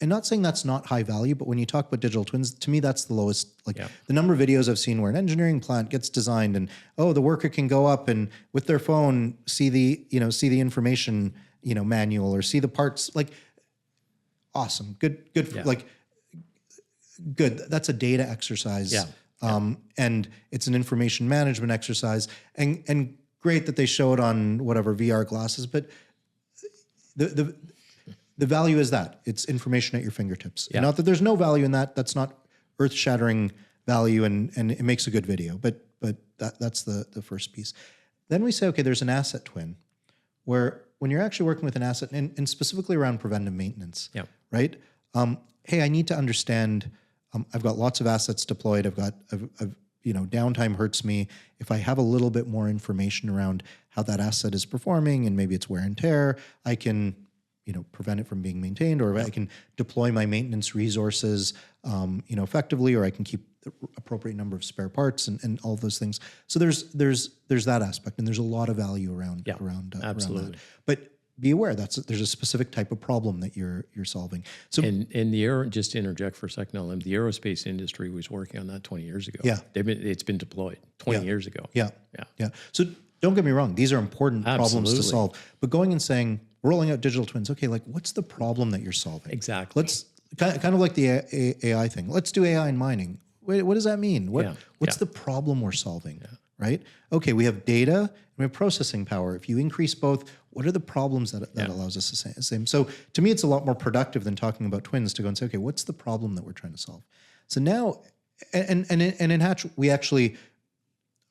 and not saying that's not high value, but when you talk about digital twins, to me, that's the lowest. Like Yeah. the number of videos I've seen where an engineering plant gets designed and, oh, the worker can go up and with their phone, see the information, manual or see the parts, like awesome. Good. Yeah. Like good. That's a data exercise. Yeah. And it's an information management exercise and great that they show it on whatever VR glasses, but the value is that it's information at your fingertips. Yeah. And not that there's no value in that. That's not earth-shattering value, and it makes a good video. But that's the first piece. Then we say, okay, there's an asset twin, where when you're actually working with an asset, and specifically around preventive maintenance, Yeah. right? Hey, I need to understand. I've got lots of assets deployed. I've downtime hurts me. If I have a little bit more information around how that asset is performing, and maybe it's wear and tear, I can prevent it from being maintained, or I can deploy my maintenance resources, effectively, or I can keep the appropriate number of spare parts and all of those things. So there's that aspect, and there's a lot of value around absolutely. that. But be aware there's a specific type of problem that you're solving. So just to interject for a second, Alim, the aerospace industry was working on that 20 years ago. Yeah. It's been deployed 20 years ago. Yeah. So don't get me wrong; these are important problems to solve. But going and saying, rolling out digital twins, okay, like what's the problem that you're solving? Exactly. Let's kind of like the AI thing. Let's do AI in mining. Wait, what does that mean? What's the problem we're solving? Yeah. Right? Okay, we have data and we have processing power. If you increase both, what are the problems that allows us to say the same? So to me, it's a lot more productive than talking about twins to go and say, okay, what's the problem that we're trying to solve? So now, and in Hatch, we actually,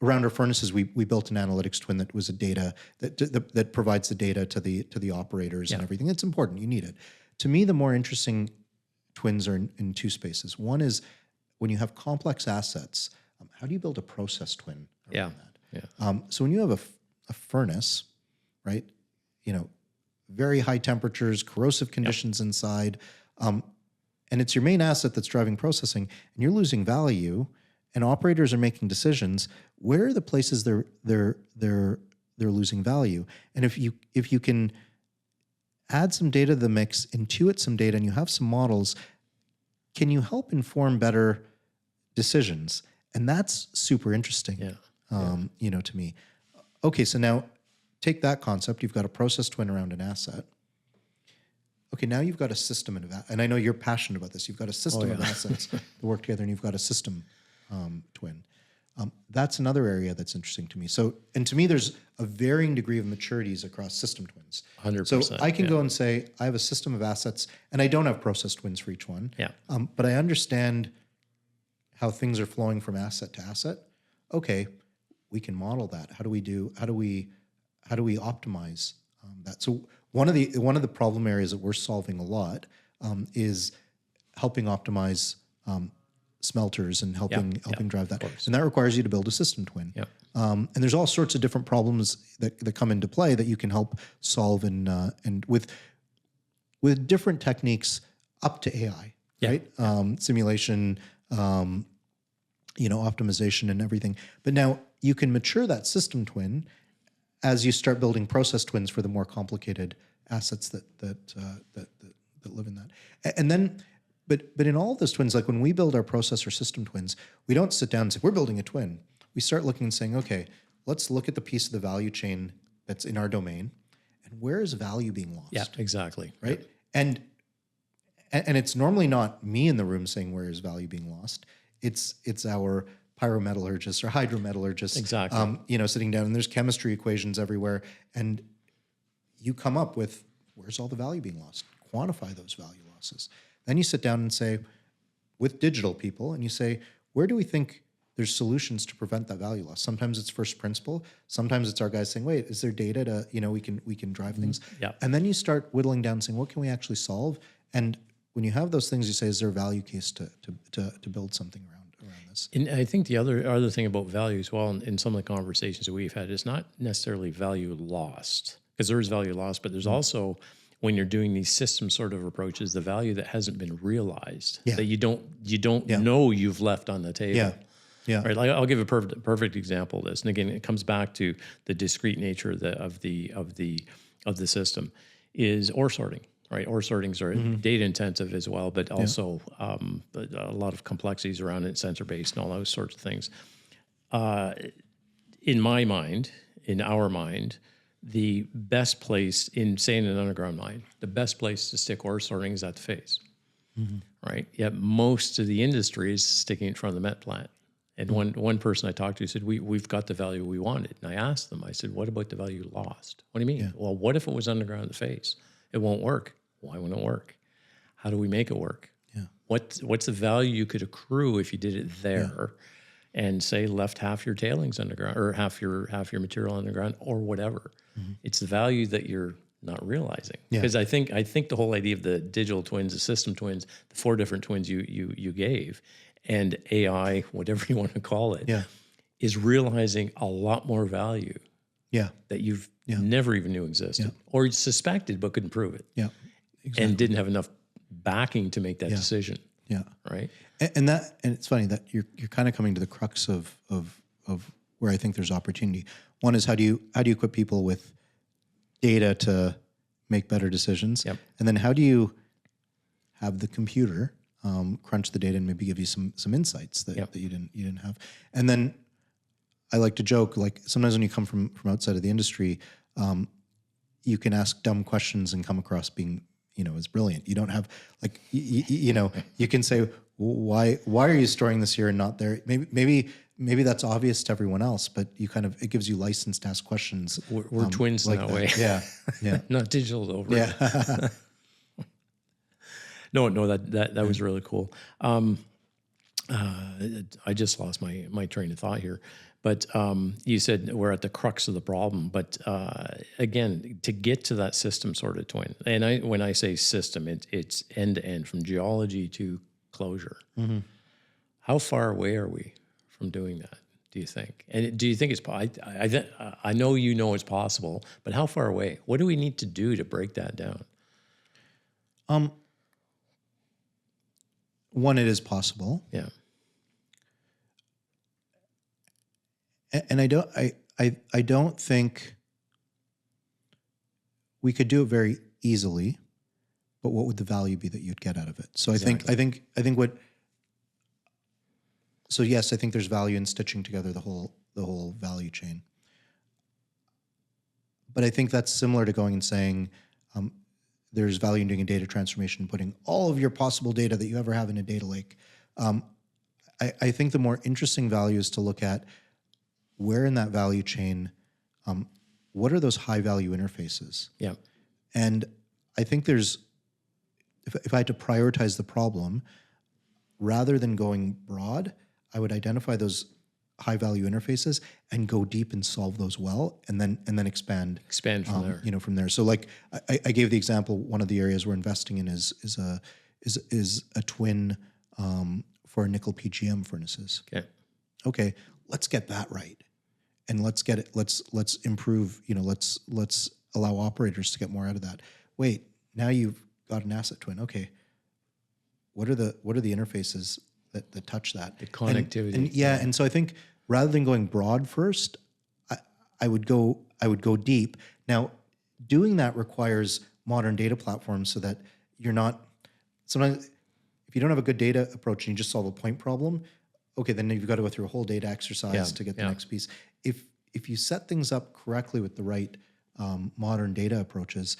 around our furnaces, we built an analytics twin that was a data that provides the data to the operators and everything. It's important. You need it. To me, the more interesting twins are in two spaces. One is when you have complex assets. How do you build a process twin around that? Yeah. So when you have a furnace, right? Very high temperatures, corrosive conditions inside, and it's your main asset that's driving processing, and you're losing value. And operators are making decisions. Where are the places they're losing value? And if you can add some data to the mix, intuit some data, and you have some models, can you help inform better decisions? And that's super interesting. To me. Okay, so now take that concept. You've got a process twin around an asset. Okay, now you've got a system and I know you're passionate about this. You've got a system of assets that work together, and you've got a system twin. That's another area that's interesting to me. So, and to me, there's a varying degree of maturities across system twins. 100%. So I can go and say, I have a system of assets, and I don't have process twins for each one. Yeah. But I understand how things are flowing from asset to asset. Okay, we can model that. How do we optimize that? So one of the problem areas that we're solving a lot is helping optimize smelters and helping drive that. And that requires you to build a system twin. Yep. And there's all sorts of different problems that come into play that you can help solve and with different techniques up to AI, right? Simulation, optimization and everything. But now you can mature that system twin as you start building process twins for the more complicated assets that live in that. And then, but in all of those twins, like when we build our process or system twins, we don't sit down and say, we're building a twin. We start looking and saying, okay, let's look at the piece of the value chain that's in our domain, and where is value being lost? Yeah, exactly. Right? Yep. And it's normally not me in the room saying where is value being lost. It's our pyrometallurgists or hydrometallurgists, exactly. Sitting down, and there's chemistry equations everywhere, and you come up with where's all the value being lost. Quantify those value losses. Then you sit down and say, with digital people, and you say, where do we think there's solutions to prevent that value loss? Sometimes it's first principle. Sometimes it's our guys saying, wait, is there data to, we can drive things? Yeah. And then you start whittling down saying, what can we actually solve? And when you have those things, you say, is there a value case to build something around this? And I think the other thing about value as well, in some of the conversations that we've had, is not necessarily value lost, because there is value lost, but there's also, when you're doing these system sort of approaches, the value that hasn't been realized, that you don't know you've left on the table. Yeah. Yeah. Right. Like I'll give a perfect example of this. And again, it comes back to the discrete nature of the system is ore sorting. right? Ore sortings are data intensive as well, but also but a lot of complexities around it, sensor based and all those sorts of things. In my mind, in our mind, the best place in, say, in an underground mine, the best place to stick ore sorting is at the face, right? Yet most of the industry is sticking it in front of the met plant. And one person I talked to said, we've got the value we wanted. And I asked them, I said, what about the value lost? What do you mean? Yeah. Well, what if it was underground at the face? It won't work. Why won't it work? How do we make it work? Yeah. What's the value you could accrue if you did it there and say left half your tailings underground or half your material underground or whatever? It's the value that you're not realizing. Because I think the whole idea of the digital twins, the system twins, the 4 different twins you gave, and AI, whatever you want to call it, is realizing a lot more value that you've never even knew existed or suspected but couldn't prove it. Yeah. Exactly. And didn't have enough backing to make that decision. Yeah. Right. And it's funny that you're kind of coming to the crux of where I think there's opportunity. One is how do you equip people with data to make better decisions? Yep. And then how do you have the computer crunch the data and maybe give you some insights that you didn't have? And then I like to joke, like sometimes when you come from outside of the industry, you can ask dumb questions and come across being, as brilliant. You don't have like, you can say, why are you storing this here and not there? Maybe that's obvious to everyone else, but it gives you license to ask questions. We're twins like in that way. Yeah. Not digital over. Yeah. No, that was really cool. I just lost my train of thought here, but you said we're at the crux of the problem. But again, to get to that system sort of twin, and when I say system, it's end to end from geology to closure. How far away are we from doing that? Do you think? And do you think it's? I know it's possible, but how far away? What do we need to do to break that down? One, it is possible. Yeah. And I don't think we could do it very easily, but what would the value be that you'd get out of it? So Exactly. I think so yes, I think there's value in stitching together the whole value chain. But I think that's similar to going and saying, there's value in doing a data transformation, putting all of your possible data that you ever have in a data lake. I think the more interesting value is to look at where in that value chain, what are those high value interfaces? Yeah. And I think there's, if I had to prioritize the problem, rather than going broad, I would identify those high value interfaces and go deep and solve those well, and then expand from there. From there. So like I gave the example, one of the areas we're investing in is a twin for nickel PGM furnaces. Okay, let's get that right, and let's get it. Let's improve. Let's allow operators to get more out of that. Wait, now you've got an asset twin. Okay, what are the interfaces that touch that? The connectivity. And so I think rather than going broad first, I would go deep. Now, doing that requires modern data platforms so that you're not, sometimes if you don't have a good data approach and you just solve a point problem, okay, then you've got to go through a whole data exercise to get the next piece. If you set things up correctly with the right modern data approaches,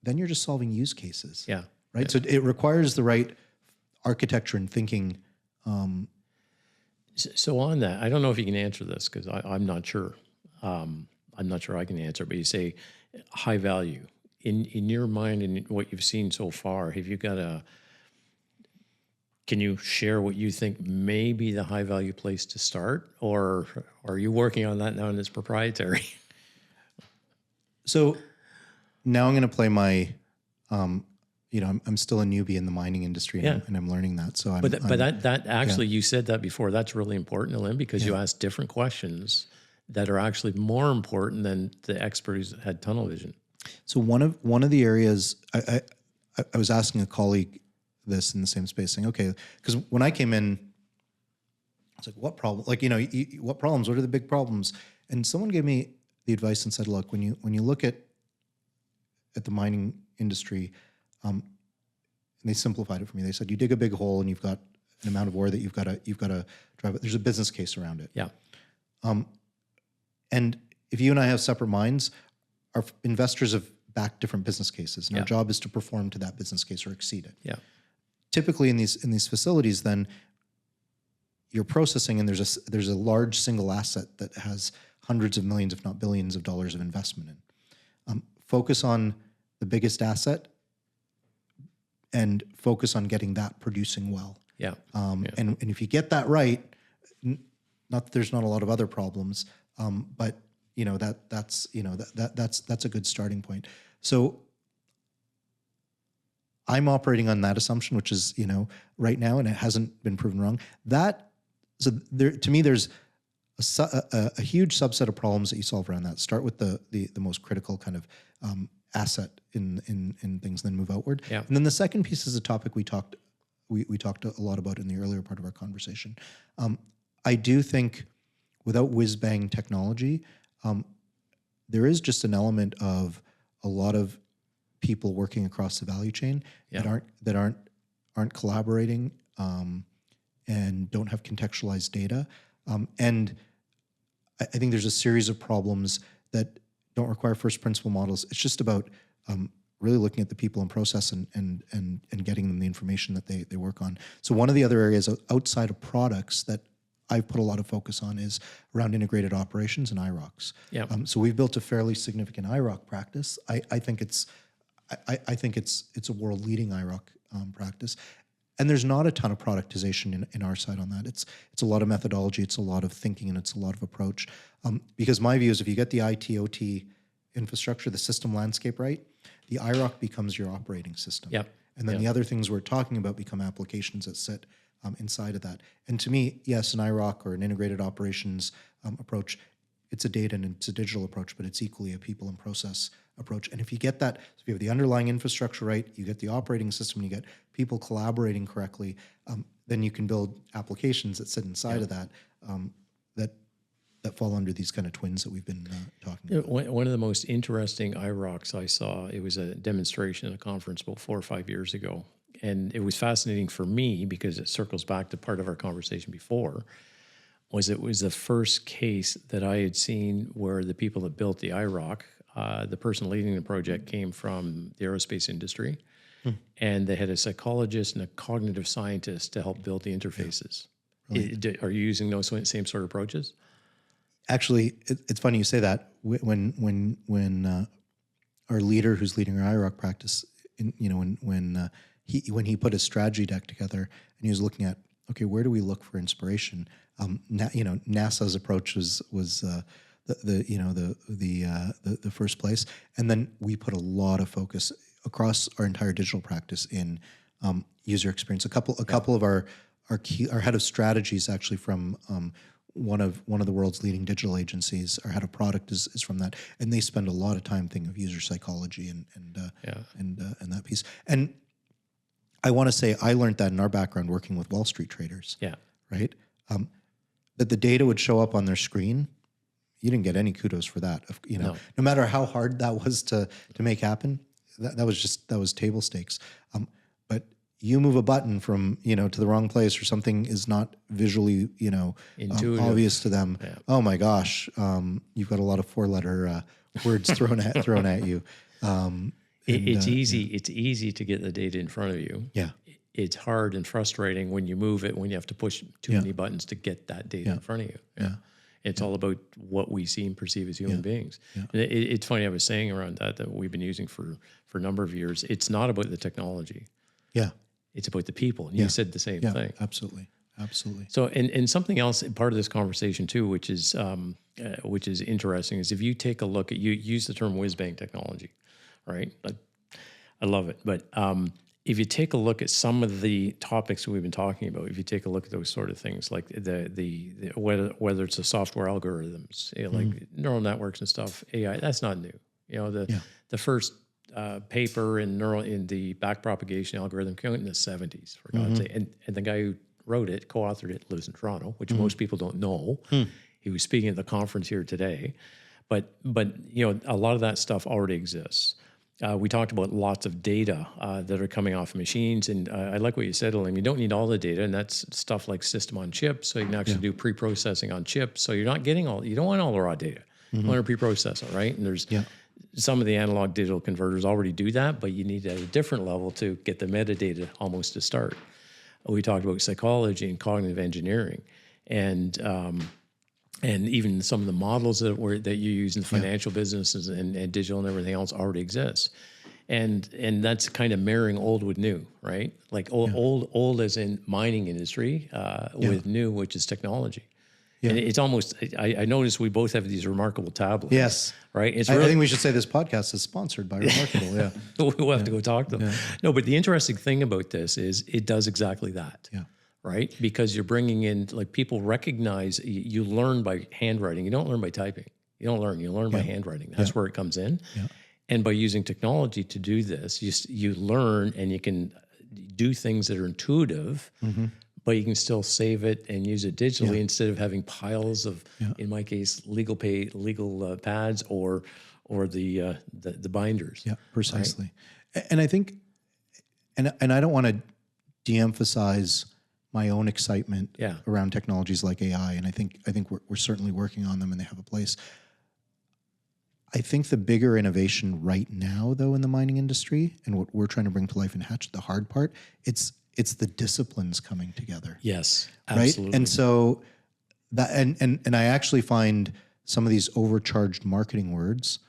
then you're just solving use cases. Yeah. Right. So it requires the right architecture and thinking. So on that, I don't know if you can answer this because I'm not sure. I'm not sure I can answer, but you say high value. In your mind and what you've seen so far, have you got can you share what you think may be the high value place to start, or are you working on that now and it's proprietary? So now I'm going to play my, I'm still a newbie in the mining industry and I'm learning that. So that actually, you said that before. That's really important, Alim, because you asked different questions that are actually more important than the expert who's had tunnel vision. So one of the areas I was asking a colleague this in the same space, saying, okay, because when I came in, I was like, what problem? Like, what problems? What are the big problems? And someone gave me the advice and said, look, when you look at the mining industry, and they simplified it for me. They said, you dig a big hole and you've got an amount of ore that you've got to drive it. There's a business case around it. Yeah. And if you and I have separate minds, our investors have backed different business cases, and our job is to perform to that business case or exceed it. Yeah. Typically in these facilities, then you're processing, and there's a large single asset that has hundreds of millions, if not billions of dollars of investment in. Focus on the biggest asset and focus on getting that producing well. Yeah. And if you get that right, not that there's not a lot of other problems, but that's a good starting point. So I'm operating on that assumption, which is right now, and it hasn't been proven wrong. To me, there's a huge subset of problems that you solve around that. Start with the most critical kind of asset in things, then move outward. Yeah. And then the second piece is a topic we talked a lot about in the earlier part of our conversation. I do think without whiz-bang technology, there is just an element of a lot of people working across the value chain that aren't collaborating and don't have contextualized data. And I think there's a series of problems that don't require first principle models. It's just about really looking at the people and process and getting them the information that they work on. So one of the other areas outside of products that I've put a lot of focus on is around integrated operations and IROCs. Yeah. So we've built a fairly significant IROC practice. I think it's a world leading IROC practice. And there's not a ton of productization in our side on that. It's a lot of methodology, it's a lot of thinking, and it's a lot of approach. Because my view is if you get the IT/OT infrastructure, the system landscape right, the IROC becomes your operating system. Yep. And then the other things we're talking about become applications that sit inside of that. And to me, yes, an IROC or an integrated operations approach, it's a data and it's a digital approach, but it's equally a people and process approach. And if you get that, so if you have the underlying infrastructure right, you get the operating system, and you get people collaborating correctly, then you can build applications that sit inside of that, that fall under these kind of twins that we've been talking about. One of the most interesting IROCs I saw, it was a demonstration at a conference about 4 or 5 years ago. And it was fascinating for me because it circles back to part of our conversation before, it was the first case that I had seen where the people that built the IROC, the person leading the project came from the aerospace industry, and they had a psychologist and a cognitive scientist to help build the interfaces. Yeah. Are you using those same sort of approaches? Actually, it's funny you say that. When our leader, who's leading our IROC practice, when he put his strategy deck together and he was looking at, okay, where do we look for inspiration? NASA's approach was the first place, and then we put a lot of focus across our entire digital practice in user experience. A couple of our head of strategies actually from one of the world's leading digital agencies. Our head of product is from that, and they spend a lot of time thinking of user psychology and that piece. And I want to say I learned that in our background working with Wall Street traders. Yeah. Right. That the data would show up on their screen. You didn't get any kudos for that. No matter how hard that was to make happen, that was table stakes. But you move a button from to the wrong place, or something is not visually obvious to them. Yeah. Oh my gosh, you've got a lot of 4-letter words thrown at you. It's easy to get the data in front of you. Yeah. It's hard and frustrating when you move it, when you have to push too many buttons to get that data in front of you. Yeah. It's all about what we see and perceive as human beings. Yeah. And it's funny, I was saying around that we've been using for a number of years. It's not about the technology. Yeah. It's about the people. And you said the same thing. Absolutely. Absolutely. So, and something else, part of this conversation too, which is interesting, is if you take a look at, you use the term whiz-bang technology, right? I love it. But if you take a look at some of the topics we've been talking about, if you take a look at those sort of things, like the whether it's the software algorithms, like neural networks and stuff, AI, that's not new. The first paper in the backpropagation algorithm came out in the 70s, for God's sake. And the guy who wrote it, co-authored it, lives in Toronto, which most people don't know. He was speaking at the conference here today. But a lot of that stuff already exists. We talked about lots of data that are coming off machines, and I like what you said, Alim. You don't need all the data, and that's stuff like system on chip, so you can actually do pre-processing on chips. So you're not getting you don't want all the raw data. You want to pre-process it, right? And there's some of the analog digital converters already do that, but you need at a different level to get the metadata almost to start. We talked about psychology and cognitive engineering, and even some of the models that you use in the financial businesses and digital and everything else already exists. And that's kind of marrying old with new, right? Like old as in mining industry with new, which is technology. Yeah. And it's almost, I noticed we both have these remarkable tablets. Yes. Right? It's I think we should say this podcast is sponsored by Remarkable, yeah. We'll have to go talk to them. Yeah. No, but the interesting thing about this is it does exactly that. Yeah. Right? Because you're bringing in, like, people recognize you learn by handwriting. You don't learn by typing. You learn by handwriting. That's where it comes in. Yeah. And by using technology to do this, you learn, and you can do things that are intuitive, but you can still save it and use it digitally instead of having piles of, in my case, legal pads or the binders. Yeah, precisely. Right? And I think, and I don't want to de-emphasize my own excitement around technologies like AI, and I think we're certainly working on them, and they have a place. I think the bigger innovation right now, though, in the mining industry, and what we're trying to bring to life in Hatch, the hard part, it's the disciplines coming together. Yes, absolutely. Right? And so that and I actually find some of these overcharged marketing words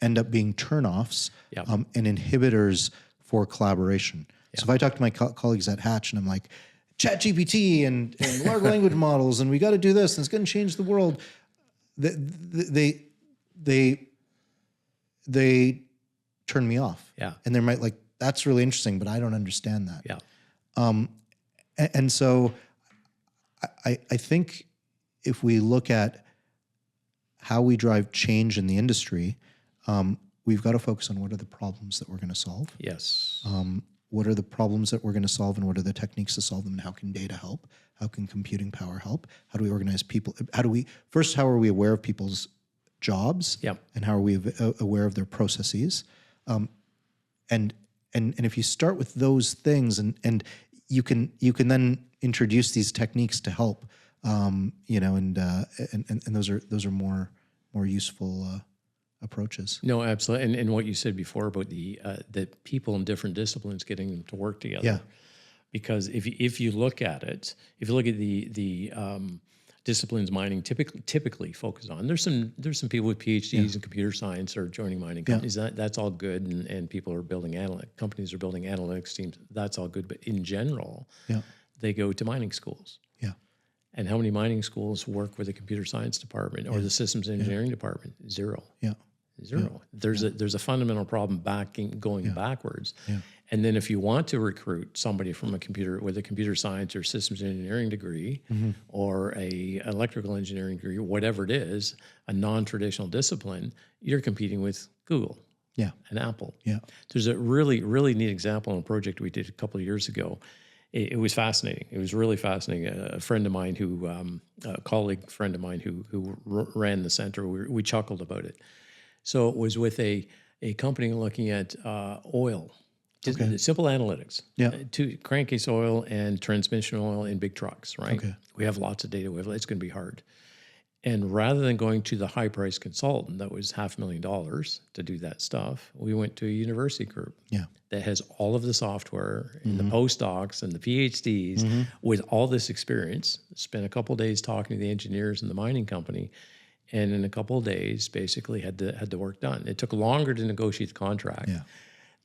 end up being turnoffs and inhibitors for collaboration. So if I talk to my colleagues at Hatch and I'm like, ChatGPT and large language models, and we got to do this, and it's going to change the world, they turn me off. Yeah. And they might like, that's really interesting, but I don't understand that. Yeah. And so I think if we look at how we drive change in the industry, we've got to focus on what are the problems that we're going to solve. Yes. What are the problems that we're going to solve, and what are the techniques to solve them, and how can data help? How can computing power help? How do we organize people? How are we aware of people's jobs? Yep. And how are we aware of their processes? And if you start with those things, and you can then introduce these techniques to help, and those are more useful approaches. No, absolutely. And what you said before about the people in different disciplines, getting them to work together. Yeah. Because if you look at it, if you look at the disciplines mining typically focus on, there's some people with PhDs in computer science are joining mining companies. That's all good, and people are building companies are building analytics teams. That's all good. But in general, they go to mining schools. Yeah. And how many mining schools work with a computer science department or the systems engineering department? Zero. Yeah. Zero. Yeah. There's a fundamental problem going backwards. Yeah. And then if you want to recruit somebody from with a computer science or systems engineering degree or a electrical engineering degree, whatever it is, a non-traditional discipline, you're competing with Google and Apple. Yeah. There's a really, really neat example on a project we did a couple of years ago. It was fascinating. It was really fascinating. A friend of mine a colleague friend of mine who ran the center, we chuckled about it. So it was with a company looking at oil, just simple analytics. Yeah. To crankcase oil and transmission oil in big trucks, right? Okay. We have lots of data. It's going to be hard. And rather than going to the high-priced consultant that was $500,000 to do that stuff, we went to a university group that has all of the software and the postdocs and the PhDs with all this experience. Spent a couple of days talking to the engineers in the mining company, and in a couple of days, basically had the work done. It took longer to negotiate the contract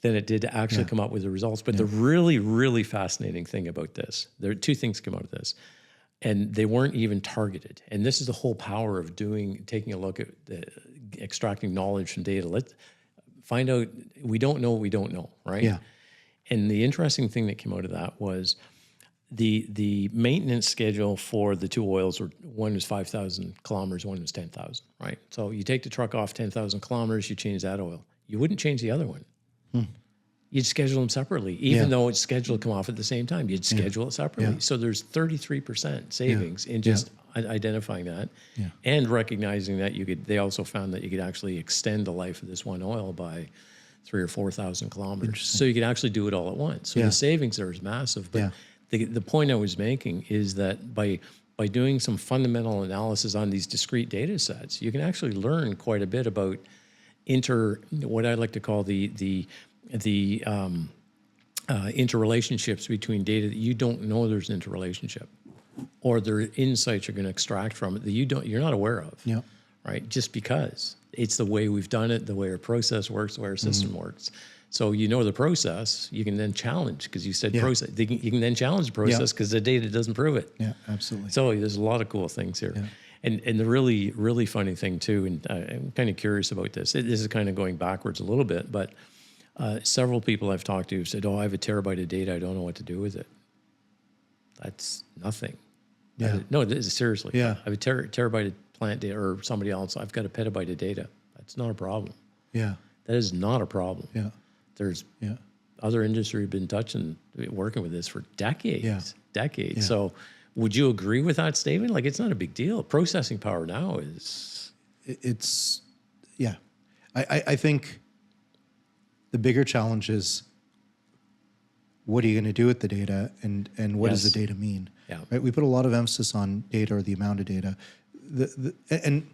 than it did to actually come up with the results. But the really, really fascinating thing about this, there are two things come out of this. And they weren't even targeted. And this is the whole power of taking a look at extracting knowledge from data. Let's find out, we don't know what we don't know, right? Yeah. And the interesting thing that came out of that was the maintenance schedule for the two oils one was 5,000 kilometers, one was 10,000, right? So you take the truck off 10,000 kilometers, you change that oil. You wouldn't change the other one. You'd schedule them separately, even though it's scheduled to come off at the same time. You'd schedule it separately. Yeah. So there's 33% savings in just identifying that and recognizing that they also found that you could actually extend the life of this one oil by 3,000 or 4,000 kilometers. So you can actually do it all at once. So Yeah. the savings there is massive. But the point I was making is that by doing some fundamental analysis on these discrete data sets, you can actually learn quite a bit about what I like to call the interrelationships between data that you don't know there's an interrelationship, or there are insights you're going to extract from it that you're not aware of. Yeah. Right? Just because it's the way we've done it, the way our process works, the way our system works. So you know the process, you can then challenge, because you said process. You can then challenge the process because the data doesn't prove it. Yeah, absolutely. So there's a lot of cool things here. Yeah. And the really, really funny thing too, and I'm kind of curious about this. This is kind of going backwards a little bit, but several people I've talked to have said, "Oh, I have a terabyte of data. I don't know what to do with it." That's nothing. Yeah. No, this is seriously. Yeah. I have a terabyte of plant data, or somebody else. I've got a petabyte of data. That's not a problem. Yeah. That is not a problem. Yeah. There's other industry have been working with this for decades. Yeah. Decades. Yeah. So would you agree with that statement? Like, it's not a big deal. Processing power now is... It's, yeah. I think the bigger challenge is, what are you going to do with the data, and what does the data mean? Yeah. Right? We put a lot of emphasis on data, or the amount of data. And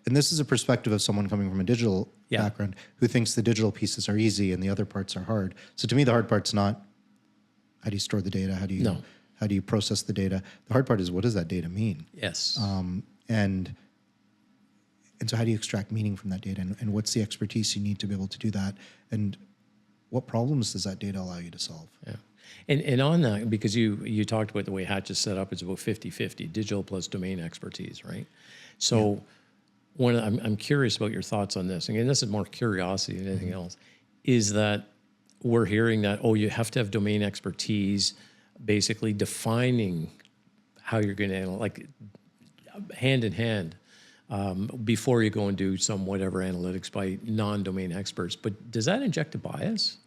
this is a perspective of someone coming from a digital background who thinks the digital pieces are easy and the other parts are hard. So to me, the hard part's not how do you store the data, how do you process the data. The hard part is, what does that data mean? Yes. And so how do you extract meaning from that data, and what's the expertise you need to be able to do that, and what problems does that data allow you to solve? Yeah. And on that, because you talked about the way Hatch is set up, it's about 50-50, digital plus domain expertise, right? So I'm curious about your thoughts on this. Again, this is more curiosity than anything else, is that we're hearing that, you have to have domain expertise, basically defining how you're going to analyze, like hand in hand, before you go and do some whatever analytics by non-domain experts. But does that inject a bias?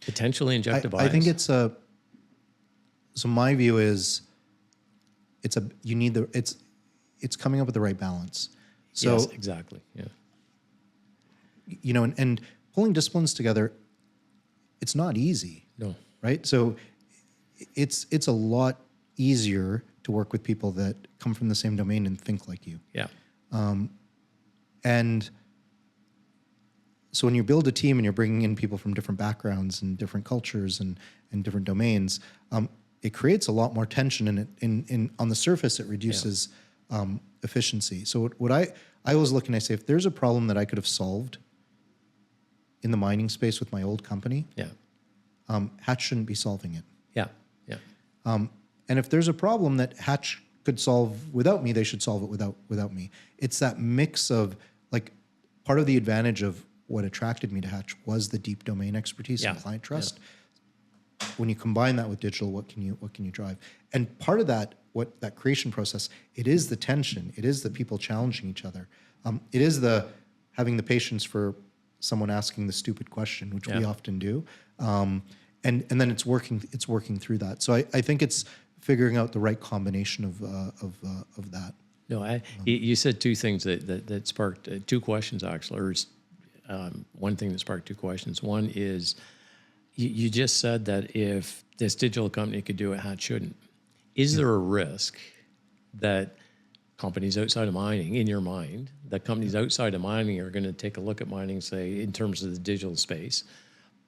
Potentially inject a bias? I think it's so my view is it's coming up with the right balance. So yes, exactly. Yeah. You know, and pulling disciplines together, it's not easy. No. Right? So it's a lot easier to work with people that come from the same domain and think like you. Yeah. And so when you build a team and you're bringing in people from different backgrounds and different cultures and different domains, it creates a lot more tension, and on the surface it reduces efficiency. So what I always look and I say, if there's a problem that I could have solved in the mining space with my old company, Hatch shouldn't be solving it. Yeah. Yeah. And if there's a problem that Hatch could solve without me, they should solve it without me. It's that mix of, like, part of the advantage of what attracted me to Hatch was the deep domain expertise and client trust. Yeah. When you combine that with digital, what can you drive? And part of that, that creation process, it is the tension. It is the people challenging each other. It is the having the patience for someone asking the stupid question, which we often do. And then it's working through that. So I think it's figuring out the right combination of that. No, you said two things that sparked two questions, actually, or one thing that sparked two questions. One is, you just said that if this digital company could do it, Hatch shouldn't. Is there a risk that companies outside of mining, in your mind, that companies outside of mining are going to take a look at mining and say, in terms of the digital space,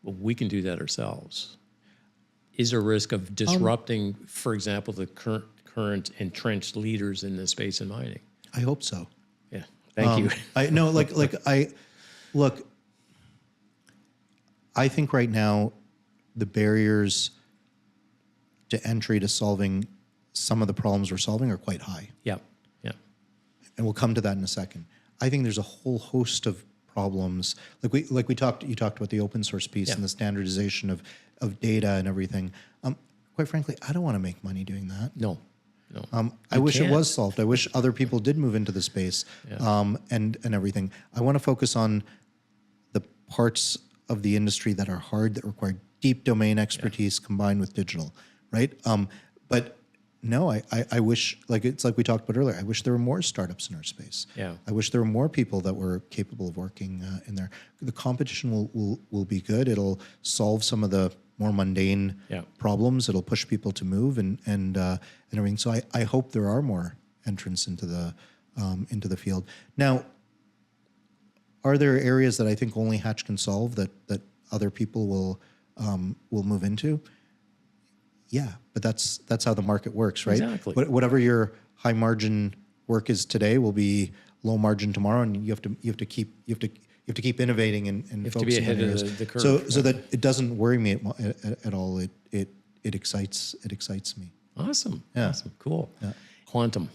well, we can do that ourselves? Is there a risk of disrupting, for example, the current entrenched leaders in this space in mining? I hope so. Yeah, thank you. I think right now the barriers to entry to solving some of the problems we're solving are quite high. Yeah, yeah. And we'll come to that in a second. I think there's a whole host of problems. You talked about the open source piece and the standardization of data and everything. Quite frankly, I don't want to make money doing that. No. I wish it was solved. I wish other people did move into the space and everything. I want to focus on the parts of the industry that are hard, that require deep domain expertise combined with digital, right? But No, I wish, like it's like we talked about earlier, I wish there were more startups in our space. Yeah. I wish there were more people that were capable of working in there. The competition will be good. It'll solve some of the more mundane problems. It'll push people to move and everything. So I hope there are more entrants into the field. Now, are there areas that I think only Hatch can solve that other people will move into? Yeah, but that's how the market works, right? Exactly. Whatever your high margin work is today will be low margin tomorrow, and you have to keep innovating and You have to be focusing on ahead areas. of the curve. So that it doesn't worry me at all. It excites me. Awesome. Yeah. Awesome. Cool. Yeah. Quantum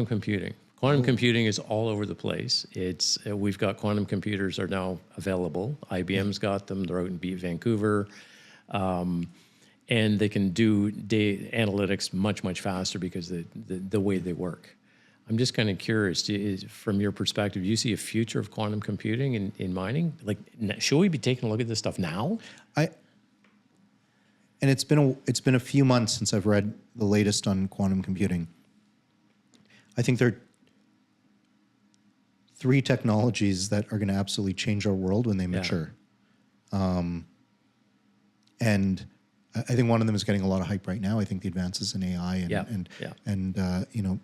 computing. Quantum computing is all over the place. It's we've got quantum computers are now available. IBM's got them. They're out in Vancouver. And they can do data analytics much faster because the way they work. I'm just kind of curious, from your perspective, do you see a future of quantum computing in mining? Like, should we be taking a look at this stuff now? And it's been a few months since I've read the latest on quantum computing. I think there are 3 technologies that are going to absolutely change our world when they mature. And I think one of them is getting a lot of hype right now. I think the advances in AI and you know,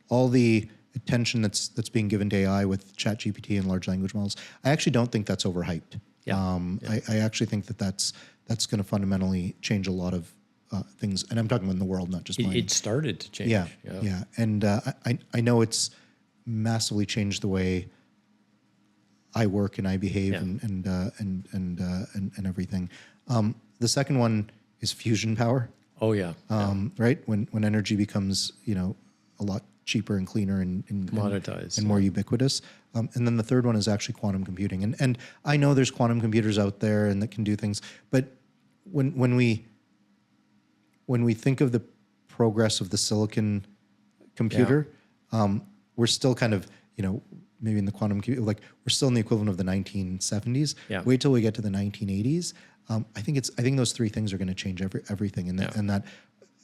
all the attention that's being given to AI with ChatGPT and large language models. I actually don't think that's overhyped. I actually think that's going to fundamentally change a lot of things, and I'm talking about in the world, not just mine. It started to change. Yeah. And I know it's massively changed the way I work and I behave and everything. The second one is fusion power. Oh yeah. Right? When energy becomes, you know, a lot cheaper and cleaner and commoditized and more ubiquitous. And then the third one is actually quantum computing. And I know there's quantum computers out there and that can do things, but when we think of the progress of the silicon computer, we're still kind of, you know, maybe in the quantum, like we're still in the equivalent of the 1970s. Yeah. Wait till we get to the 1980s. I think those 3 things are going to change everything. And that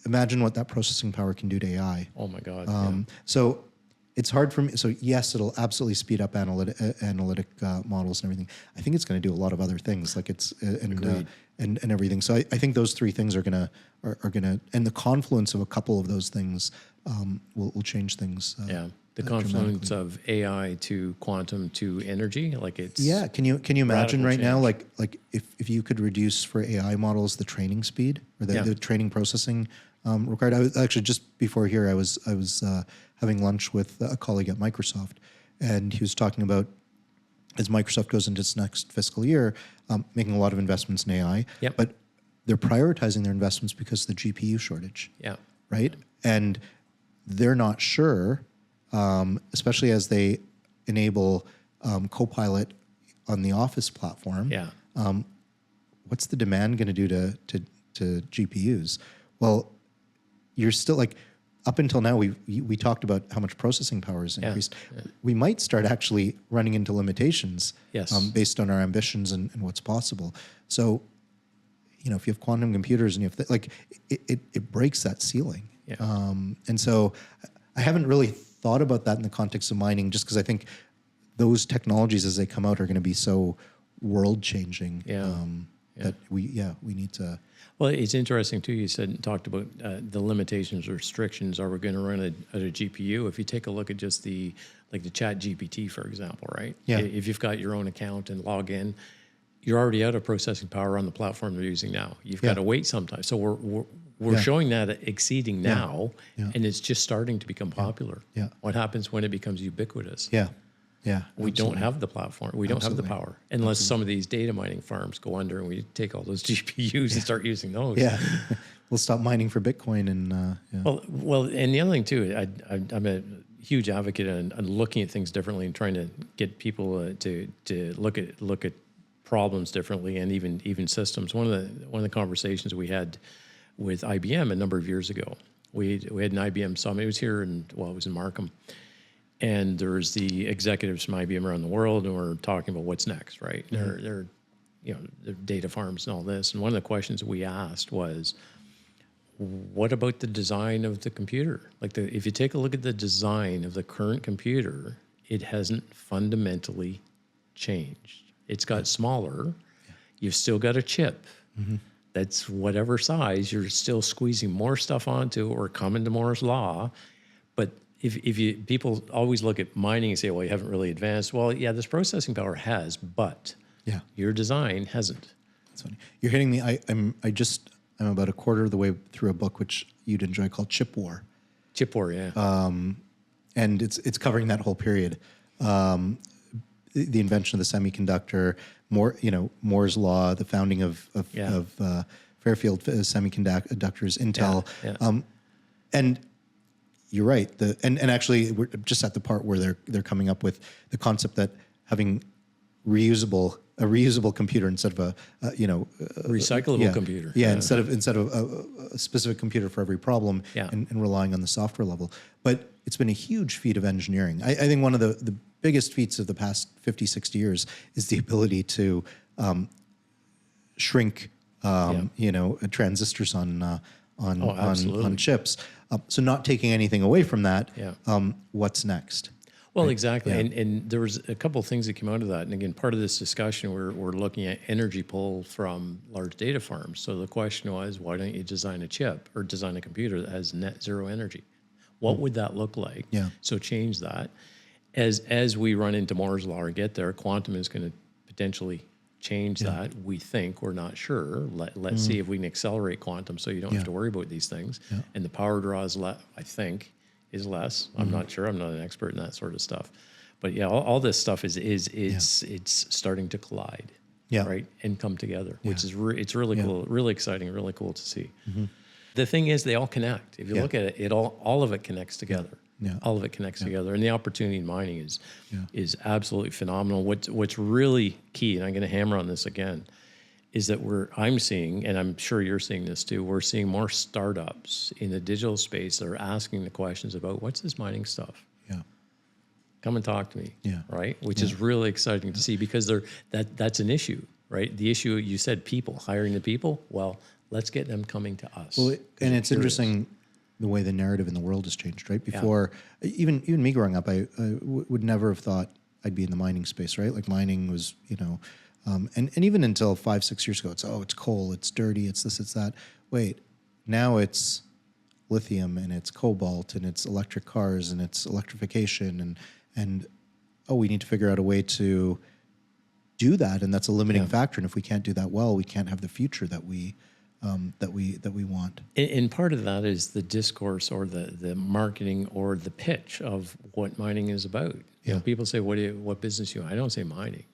imagine what that processing power can do to AI. Oh my God. So it's hard for me. So yes, it'll absolutely speed up analytic models and everything. I think it's going to do a lot of other things, like it's and everything. So I think those 3 things are gonna, and the confluence of a couple of those things will change things. The confluence of AI to quantum to energy, like it's Can you imagine right now, change. like if you could reduce for AI models the training speed or the training processing required? I was actually, just before here, I was having lunch with a colleague at Microsoft, and he was talking about, as Microsoft goes into its next fiscal year, making a lot of investments in AI, but they're prioritizing their investments because of the GPU shortage. Right, and they're not sure. Especially as they enable Copilot on the Office platform. What's the demand going to do to GPUs? Well, you're still like, up until now, we talked about how much processing power is increased. We might start actually running into limitations based on our ambitions and what's possible. So, you know, if you have quantum computers and you have it breaks that ceiling. And so I haven't really thought about that in the context of mining, just because I think those technologies as they come out are going to be so world changing that we need to. Well, it's interesting too. You talked about the limitations, restrictions. Are we going to run at a GPU? If you take a look at just the Chat GPT, for example, right? If you've got your own account and log in, you're already out of processing power on the platform they're using now. You've got to wait sometimes. So we're showing that exceeding now, and it's just starting to become popular. What happens when it becomes ubiquitous? We don't have the platform. We don't have the power unless some of these data mining farms go under and we take all those GPUs and start using those. We'll stop mining for Bitcoin and. Well, and the other thing too, I'm a huge advocate on looking at things differently and trying to get people to look at problems differently and even systems. One of the conversations we had with IBM a number of years ago, we had an IBM summit. It was here it was in Markham. And there was the executives from IBM around the world, and we're talking about what's next, right? They're data farms and all this. And one of the questions we asked was, what about the design of the computer? Like if you take a look at the design of the current computer, it hasn't fundamentally changed. It's got smaller. You've still got a chip. That's whatever size. You're still squeezing more stuff onto or coming to Moore's law. But if you people always look at mining and say, well, you haven't really advanced. Well, yeah, this processing power has, but your design hasn't. That's funny. You're hitting me. I'm about a quarter of the way through a book which you'd enjoy called Chip War. Chip War, yeah. And it's covering that whole period. The invention of the semiconductor, Moore's law, the founding of Fairfield semiconductors, Intel. And you're right. And actually, we're just at the part where they're coming up with the concept that having a reusable computer instead of a recyclable computer. Instead of a specific computer for every problem and relying on the software level. But it's been a huge feat of engineering. I think one of the biggest feats of the past 50, 60 years is the ability to shrink transistors on chips. So not taking anything away from that, what's next? Well, exactly. And there was a couple of things that came out of that. And again, part of this discussion, we're looking at energy pull from large data farms. So the question was, why don't you design a chip or design a computer that has net zero energy? What would that look like? So change that. As we run into Moore's law or get there, quantum is going to potentially change that. We think, we're not sure. Let's see if we can accelerate quantum so you don't have to worry about these things. And the power draw is I think, is less. I'm not sure. I'm not an expert in that sort of stuff. But all this stuff it's starting to collide, right, and come together, which is it's really cool, really exciting, really cool to see. The thing is, they all connect. If you look at it, all of it connects together. All of it connects together, and the opportunity in mining is absolutely phenomenal. What's really key, and I'm going to hammer on this again, is that I'm seeing, and I'm sure you're seeing this too, we're seeing more startups in the digital space that are asking the questions about what's this mining stuff? Come and talk to me, right? Which is really exciting to see, because that's an issue, right? The issue, you said people, hiring the people, well, let's get them coming to us. Well, and it's interesting the way the narrative in the world has changed, right? Before, even me growing up, I would never have thought I'd be in the mining space, right? Like mining was, and even until 5-6 years ago, it's coal, it's dirty, it's this, it's that. Wait, now it's lithium and it's cobalt and it's electric cars and it's electrification and we need to figure out a way to do that, and that's a limiting factor. And if we can't do that well, we can't have the future that we want. And part of that is the discourse or the marketing or the pitch of what mining is about. You know, people say, what business you? I don't say mining.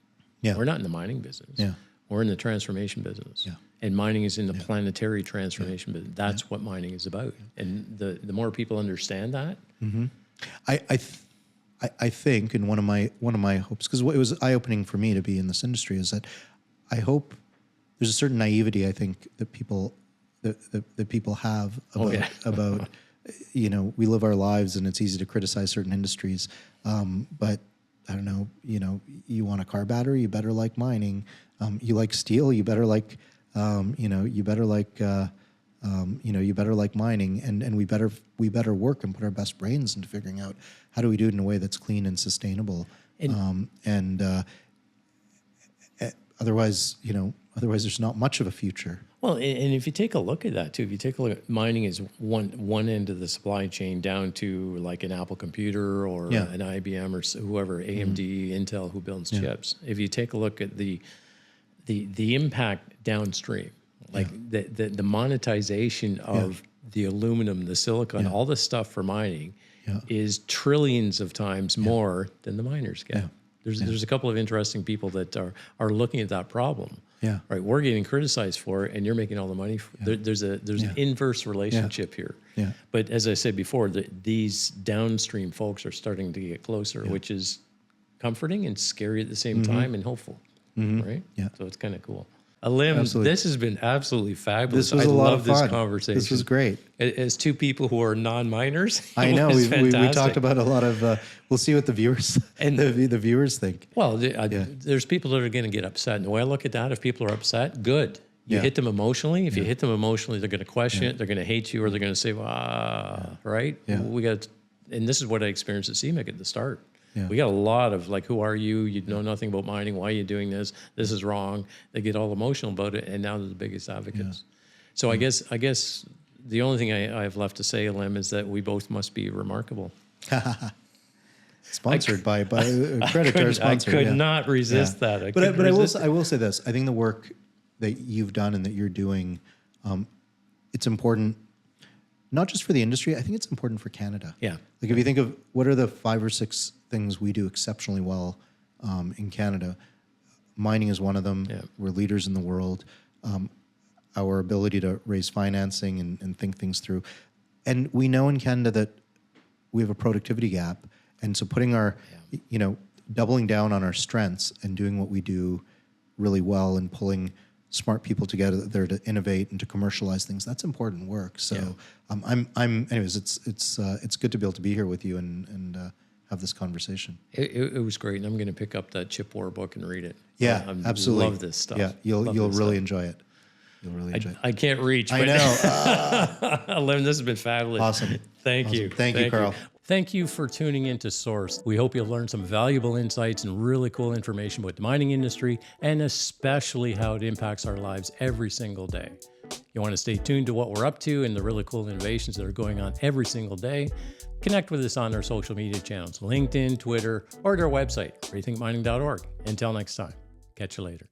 We're not in the mining business. We're in the transformation business. And mining is in the planetary transformation business. That's what mining is about. And the more people understand that, I think, and one of my hopes, because it was eye-opening for me to be in this industry, is that I hope there's a certain naivety, I think, that people have about we live our lives and it's easy to criticize certain industries, but I don't know, you want a car battery, you better like mining. You like steel, you better like you better like mining, and we better work and put our best brains into figuring out how do we do it in a way that's clean and sustainable, otherwise there's not much of a future. Well, and if you take a look at that too, if you take a look at mining is one end of the supply chain down to like an Apple computer or an IBM or whoever, AMD, Intel, who builds chips. If you take a look at the impact downstream, like the monetization of the aluminum, the silicon, all the stuff for mining is trillions of times more than the miners get. There's a couple of interesting people that are looking at that problem. Right. We're getting criticized for it, and you're making all the money. There's an inverse relationship here. But as I said before, these downstream folks are starting to get closer, which is comforting and scary at the same time, and hopeful. Right. So it's kind of cool. Alim, this has been absolutely fabulous. This was a lot of fun. This conversation. This was great. As two people who are non-miners, I know we talked about a lot of. We'll see what the viewers and the viewers think. Well, there's people that are going to get upset. And the way I look at that, if people are upset, good. You Yeah. hit them emotionally. If you hit them emotionally, they're going to question it. They're going to hate you, or they're going to say, right? Yeah. We got, and this is what I experienced at CMIC at the start. Yeah. We got a lot of like, who are you? You know nothing about mining. Why are you doing this? This is wrong. They get all emotional about it, and now they're the biggest advocates. So I guess the only thing I have left to say, Alim, is that we both must be remarkable. Sponsored by credit to our sponsor. I could not resist that. But I will say this. I think the work that you've done and that you're doing, it's important, not just for the industry. I think it's important for Canada. Yeah. Like if you think of what are the 5 or 6 things we do exceptionally well in Canada, mining is one of them. Yeah. We're leaders in the world. Our ability to raise financing and think things through. And we know in Canada that we have a productivity gap. And so putting our, doubling down on our strengths and doing what we do really well and pulling smart people together there to innovate and to commercialize things, that's important work. So anyways, it's good to be able to be here with you and have this conversation. It was great, and I'm going to pick up that Chip War book and read it. Yeah, absolutely. Love this stuff. Yeah, you'll really enjoy it. You'll really enjoy it. I can't reach. I know. Alim, this has been fabulous. Awesome. Thank you. Thank you, Carl. Thank you for tuning into Source. We hope you'll learn some valuable insights and really cool information about the mining industry and especially how it impacts our lives every single day. You want to stay tuned to what we're up to and the really cool innovations that are going on every single day? Connect with us on our social media channels, LinkedIn, Twitter, or at our website, rethinkmining.org. Until next time, catch you later.